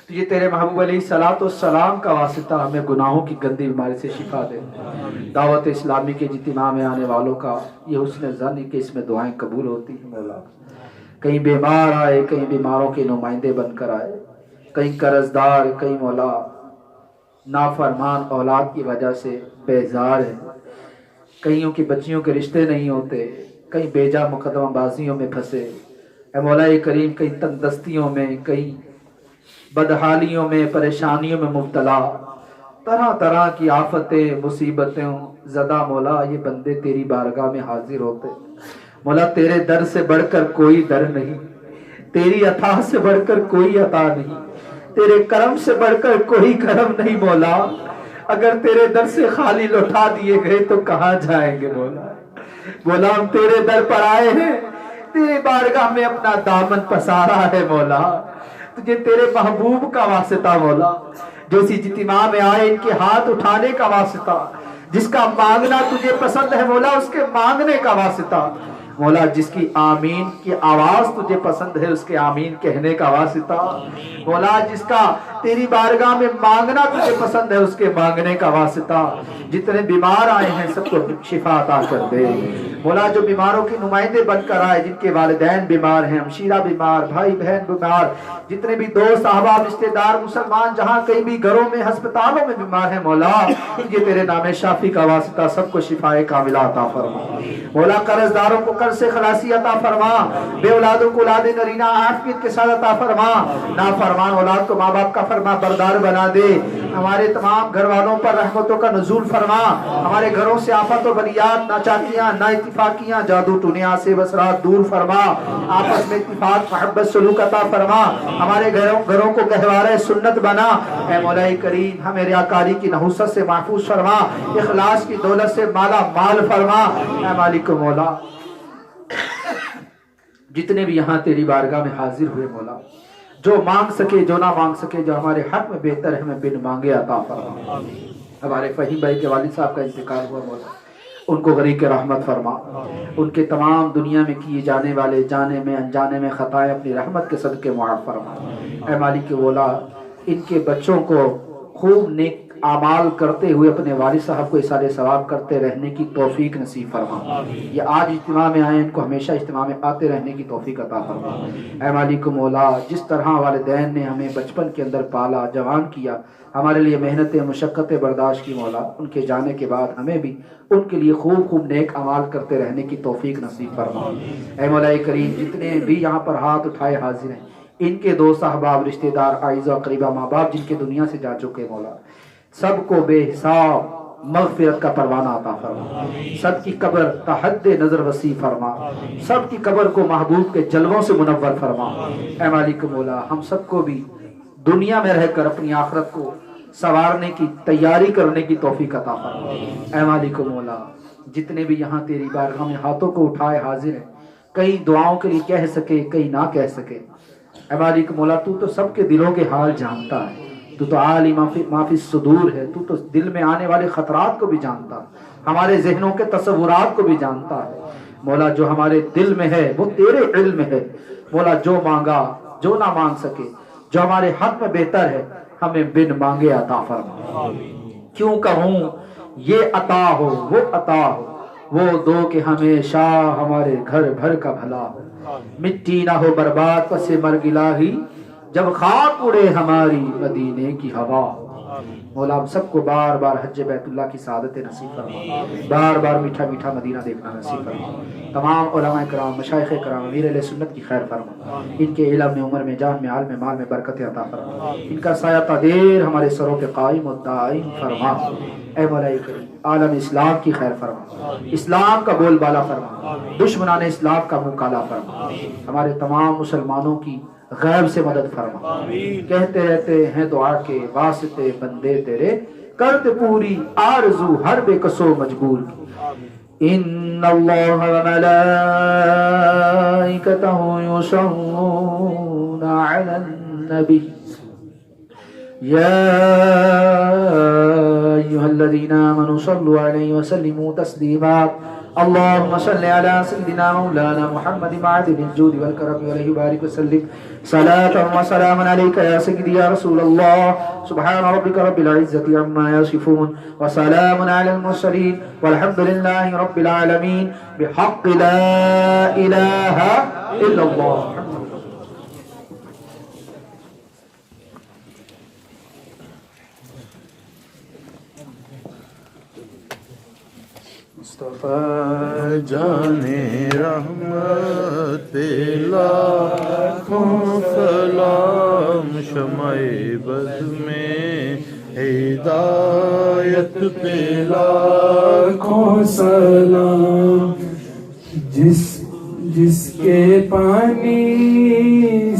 Speaker 5: تجھے تیرے محبوب علیہ الصلوۃ والسلام کا واسطہ ہمیں گناہوں کی گندی بیماری سے شفا دے۔ دعوت اسلامی کے اجتماع میں آنے والوں کا یہ حسن ظن کہ اس میں دعائیں قبول ہوتی ہیں مولا۔ کہیں بیمار آئے، کہیں بیماروں کے نمائندے بن کر آئے، کہیں قرض دار، کہیں مولا نافرمان اولاد کی وجہ سے بیزار ہیں، کئیوں کی بچیوں کے رشتے نہیں ہوتے، کہیں بیجا مقدمہ بازیوں میں پھنسے اے مولا کریم، کہیں تنگ دستیوں میں، کہیں بدحالیوں میں، پریشانیوں میں مبتلا، طرح طرح کی آفتیں مصیبتیں زدہ مولا یہ بندے تیری بارگاہ میں حاضر ہوتے مولا۔ تیرے در سے بڑھ کر کوئی در نہیں، تیری عطا سے بڑھ کر کوئی عطا نہیں، تیرے کرم سے بڑھ کر کوئی کرم نہیں مولا۔ اگر تیرے در سے خالی لوٹا دیے گئے تو کہاں جائیں گے مولا۔ مولا ہم تیرے در پر آئے ہیں، تیرے بارگاہ میں اپنا دامن پسارا ہے مولا۔ تجھے تیرے محبوب کا واسطہ مولا، جو اسی اجتماع میں آئے ان کے ہاتھ اٹھانے کا واسطہ، جس کا مانگنا تجھے پسند ہے مولا اس کے مانگنے کا واسطہ مولا، جس کی آمین کی آواز تجھے پسند ہے اس کے آمین کہنے کا واسطہ مولا، جس کا تیری بارگاہ میں مانگنا تجھے پسند ہے اس کے مانگنے کا واسطہ۔ جتنے بیمار آئے ہیں سب کو شفا عطا کر دے مولا، جو بیماروں کے نمائندے بن کر آئے، جن کے والدین بیمار ہیں، ہمشیرہ بیمار، بھائی بہن بیمار، جتنے بھی دوست احباب رشتہ دار مسلمان جہاں کہیں بھی گھروں میں ہسپتالوں میں بیمار ہیں مولا، یہ تیرے نام شافی کا واسطہ سب کو شفائے کاملہ عطا فرما مولا۔ قرض داروں کو قرض سے خلاصی عطا فرما، بے اولادوں کو اولاد نرینہ عافیت کے ساتھ عطا فرما، نافرمان اولاد کو ماں باپ کا فرما بردار بنا دے، ہمارے تمام گھر والوں پر رحمتوں کا نزول فرما، ہمارے گھروں سے آفت و بلیات، ناچاکیاں، نا اتفاقیاں، جادو ٹونیاں سے بسرات دور فرما، آپس میں اتفاق محبت سلوک عطا فرما، ہمارے گھروں کو گہوارہ سنت بنا اے مولا کریم، ہمیں ریاکاری کی نحوست سے محفوظ فرما، اخلاص کی دولت سے مالا مال فرما اے مالک مولا۔ جتنے بھی یہاں تیری بارگاہ میں حاضر ہوئے مولا، جو مانگ سکے جو نہ مانگ سکے، جو ہمارے حق میں بہتر ہے ہمیں بن مانگے عطا فرما۔ ہمارے فہیم بھائی کے والد صاحب کا انتقال ہوا مولا، ان کو غریق رحمت فرما، ان کے تمام دنیا میں کیے جانے والے جانے میں انجانے میں خطائیں اپنی رحمت کے صدقے معاف فرما اے مالک مولا۔ ان کے بچوں کو خوب نیک اعمال کرتے ہوئے اپنے والد صاحب کو اصالہ ثواب کرتے رہنے کی توفیق نصیب فرما. یہ آج اجتماع میں آئے ان کو ہمیشہ اجتماع میں آتے رہنے کی توفیق عطا فرما. اے مالک مولا، جس طرح والدین نے ہمیں بچپن کے اندر پالا، جوان کیا، ہمارے لیے محنتیں مشقتیں برداشت کی مولا، ان کے جانے کے بعد ہمیں بھی ان کے لیے خوب خوب نیک اعمال کرتے رہنے کی توفیق نصیب فرما. اے مولا کریم، جتنے بھی یہاں پر ہاتھ اٹھائے حاضر ہیں، ان کے دوست احباب رشتہ دار اعزاء اقربا ماں باپ جن کے دنیا سے جا چکے مولا، سب کو بے حساب مغفرت کا پروانہ عطا فرما. سب کی قبر تحد نظر وسیع فرما. سب کی قبر کو محبوب کے جلووں سے منور فرما. اے مالک مولا، ہم سب کو بھی دنیا میں رہ کر اپنی آخرت کو سنوارنے کی تیاری کرنے کی توفیق عطا فرما. اے مالک مولا، جتنے بھی یہاں تیری بارگاہ میں ہاتھوں کو اٹھائے حاضر ہیں، کئی دعاؤں کے لیے کہہ سکے کئی نہ کہہ سکے، اے مالک مولا تو سب کے دلوں کے حال جانتا ہے. تو عالم ما فی الصدور ہے. تو دل میں آنے والے خطرات کو بھی جانتا ہے، ہمارے ذہنوں کے تصورات کو بھی جانتا ہے. مولا جو ہمارے دل میں ہے وہ تیرے علم میں ہے. مولا جو مانگا جو نہ مانگ سکے، جو ہمارے حق میں بہتر ہے، ہمیں بن مانگے عطا فرما. کیوں کہوں یہ عطا ہو وہ عطا ہو، وہ دو کہ ہمیشہ ہمارے گھر بھر کا بھلا ہو. مٹی نہ ہو برباد پس مرگ الہی، جب خاک اڑے ہماری مدینے کی ہوا. مولا ہم سب کو بار بار حج بیت اللہ کی سعادت نصیب فرما، بار بار میٹھا میٹھا مدینہ دیکھنا نصیب فرما. تمام علماء کرام، مشائخ کرام، امیر اہل سنت کی خیر فرما. ان کے علم میں، عمر میں، جان میں، عال میں، مال میں برکت عطا فرما. ان کا سایہ تدیر ہمارے سروں پہ قائم و دائم فرما. اے مولا کریم، عالم اسلام کی خیر فرما، اسلام کا بول بالا فرما، دشمنان اسلام کا منہ کالا فرما. ہمارے تمام مسلمانوں کی غیب سے مدد فرما. کہتے رہتے ہیں دعا کے واسطے بندے تیرے، کرتے پوری آرزو ہر بے کسو مجبور کی. ان اللہ و ملائکتہ یصلون علی النبی یا ایھا الذین آمنوا صلوا علیہ وسلموا تسلیما. اللهم صل على سيدنا مولانا محمد معدن الجود والكرم وعليه بارك وسلم صلاة وسلام عليك يا سيدي يا رسول الله. سبحان ربك رب العزة عما يصفون وسلام على المرسلين والحمد لله رب العالمين بحق لا إله إلا الله.
Speaker 3: مصطفیٰ جان رحمت لاکھوں سلام، شمع بز میں ہدایت پہ لاکھوں سلام. جس کے پانی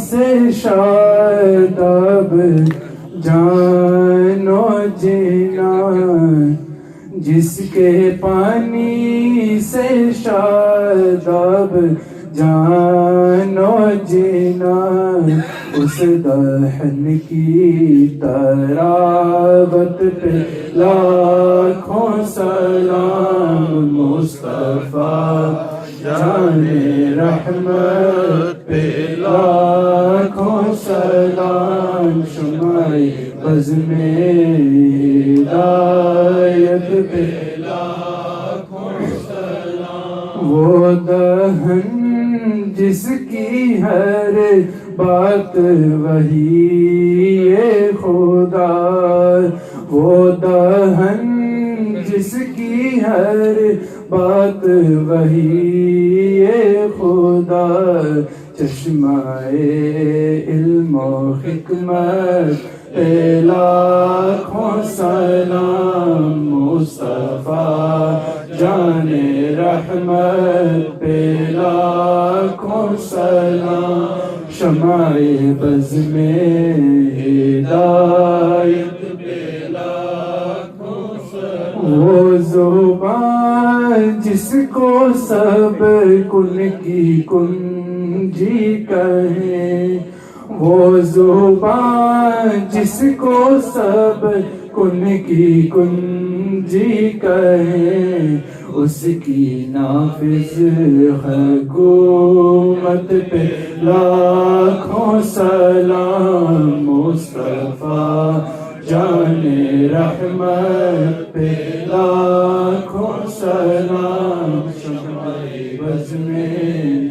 Speaker 3: سے شاداب جان و جنان، جس کے پانی سے شاداب جان و جنان، اس دہن کی تراوت پہ لاکھوں سلام. مصطفیٰ جان رحمت پہ لاکھوں سلام، شمع بز میں ہدایت پہ لاکھوں سلام. وہ دہن جس کی ہر بات وہی خدا، وہ دہن جس کی ہر بات وہی خدا. چشمہ علم و حکمت پہ لاکھوں سلام. مصطفیٰ جان رحمت پہ لاکھوں سلام، شمع بز میں ہدایت پہ لاکھوں سلام. وہ زبان جس کو سب کن کی کنجی کہیں، وہ زبان جس کو سب کن کی کنجی کہیں، اس کی نافذ حکومت پہ لاکھوں سلام. مصطفیٰ جان رحمت پہ لاکھوں سلام شمع بز میں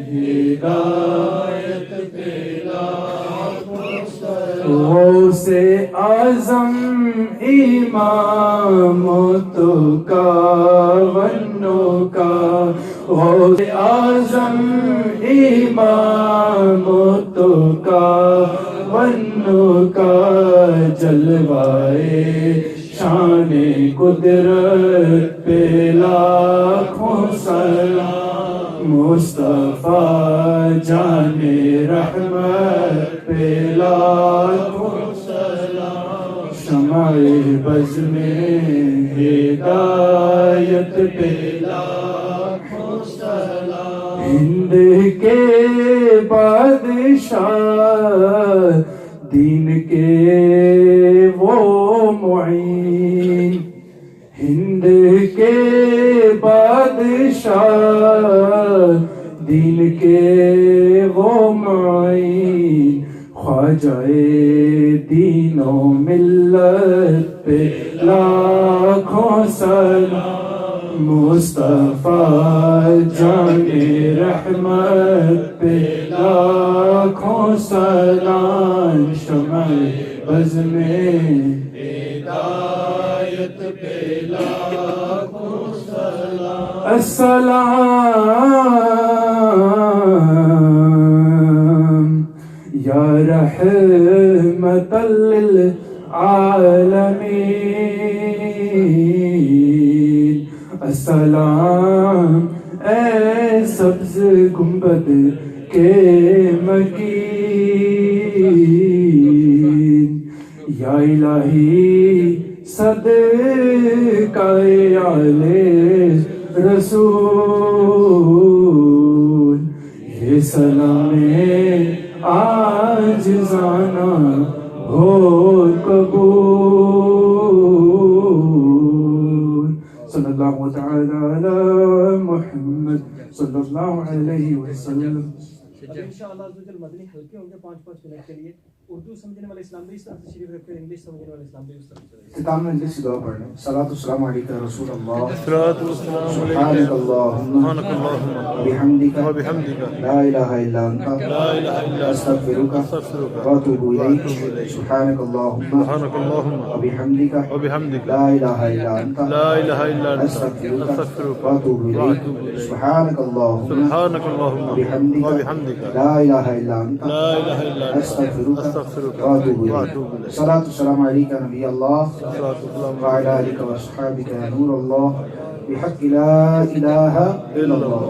Speaker 3: ہدایت پہ لاکھوں سلام غوث اعظم امام تو کاونوں کا غوث اعظم امام تو کاونوں کا جلوائے شان قدرت پہ لاکھوں سلام مصطفیٰ جان رحمت پہ لاکھوں سلام شمع بز میں ہدایت پہ لاکھوں سلام ہند کے بادشاہ دین کے وہ معین ہند کے بادشاہ دین کے وہ معین خواجہ دین و ملت پہ لاکھوں سلام مصطفیٰ جان رحمت پہ لاکھوں سلام شمع بز میں ہدایت پہ لاکھوں سلام السلام یا رحمت للعالمین السلام اے سبز گنبد کے مکین یا الہی صدقہ آل رسول یہ سلام عاجزانہ ہو قبول صلی اللہ تعالی علی محمد صلی اللہ علیہ وسلم.
Speaker 2: انشاءاللہ مدنی حلقے ہوں گے 5-5 منٹ کے لیے. اردو سمجھنے والے اسلام بھی اس طرح سے شریف رکھتے ہیں, انگلش سمجھنے والے اسلام بھی اس طرح سے.
Speaker 3: اختتام میں جس دعا پڑھ لیں. صلاۃ والسلام علیکہ رسول اللہ
Speaker 1: الصلاۃ والسلام
Speaker 3: سبحانک اللہم وبحمدک لا الہ الا انت استغفرک واتوب الیک. سبحانک اللہم وبحمدک لا الہ الا انت استغفرک واتوب الیک. سبحانک اللہم وبحمدک لا الہ الا انت استغفرک واتوب الیک. صلاۃ والسلام علیکہ نبی اللہ وعلی آلک واصحابک یا نور اللہ بحق لا الہ الا اللہ.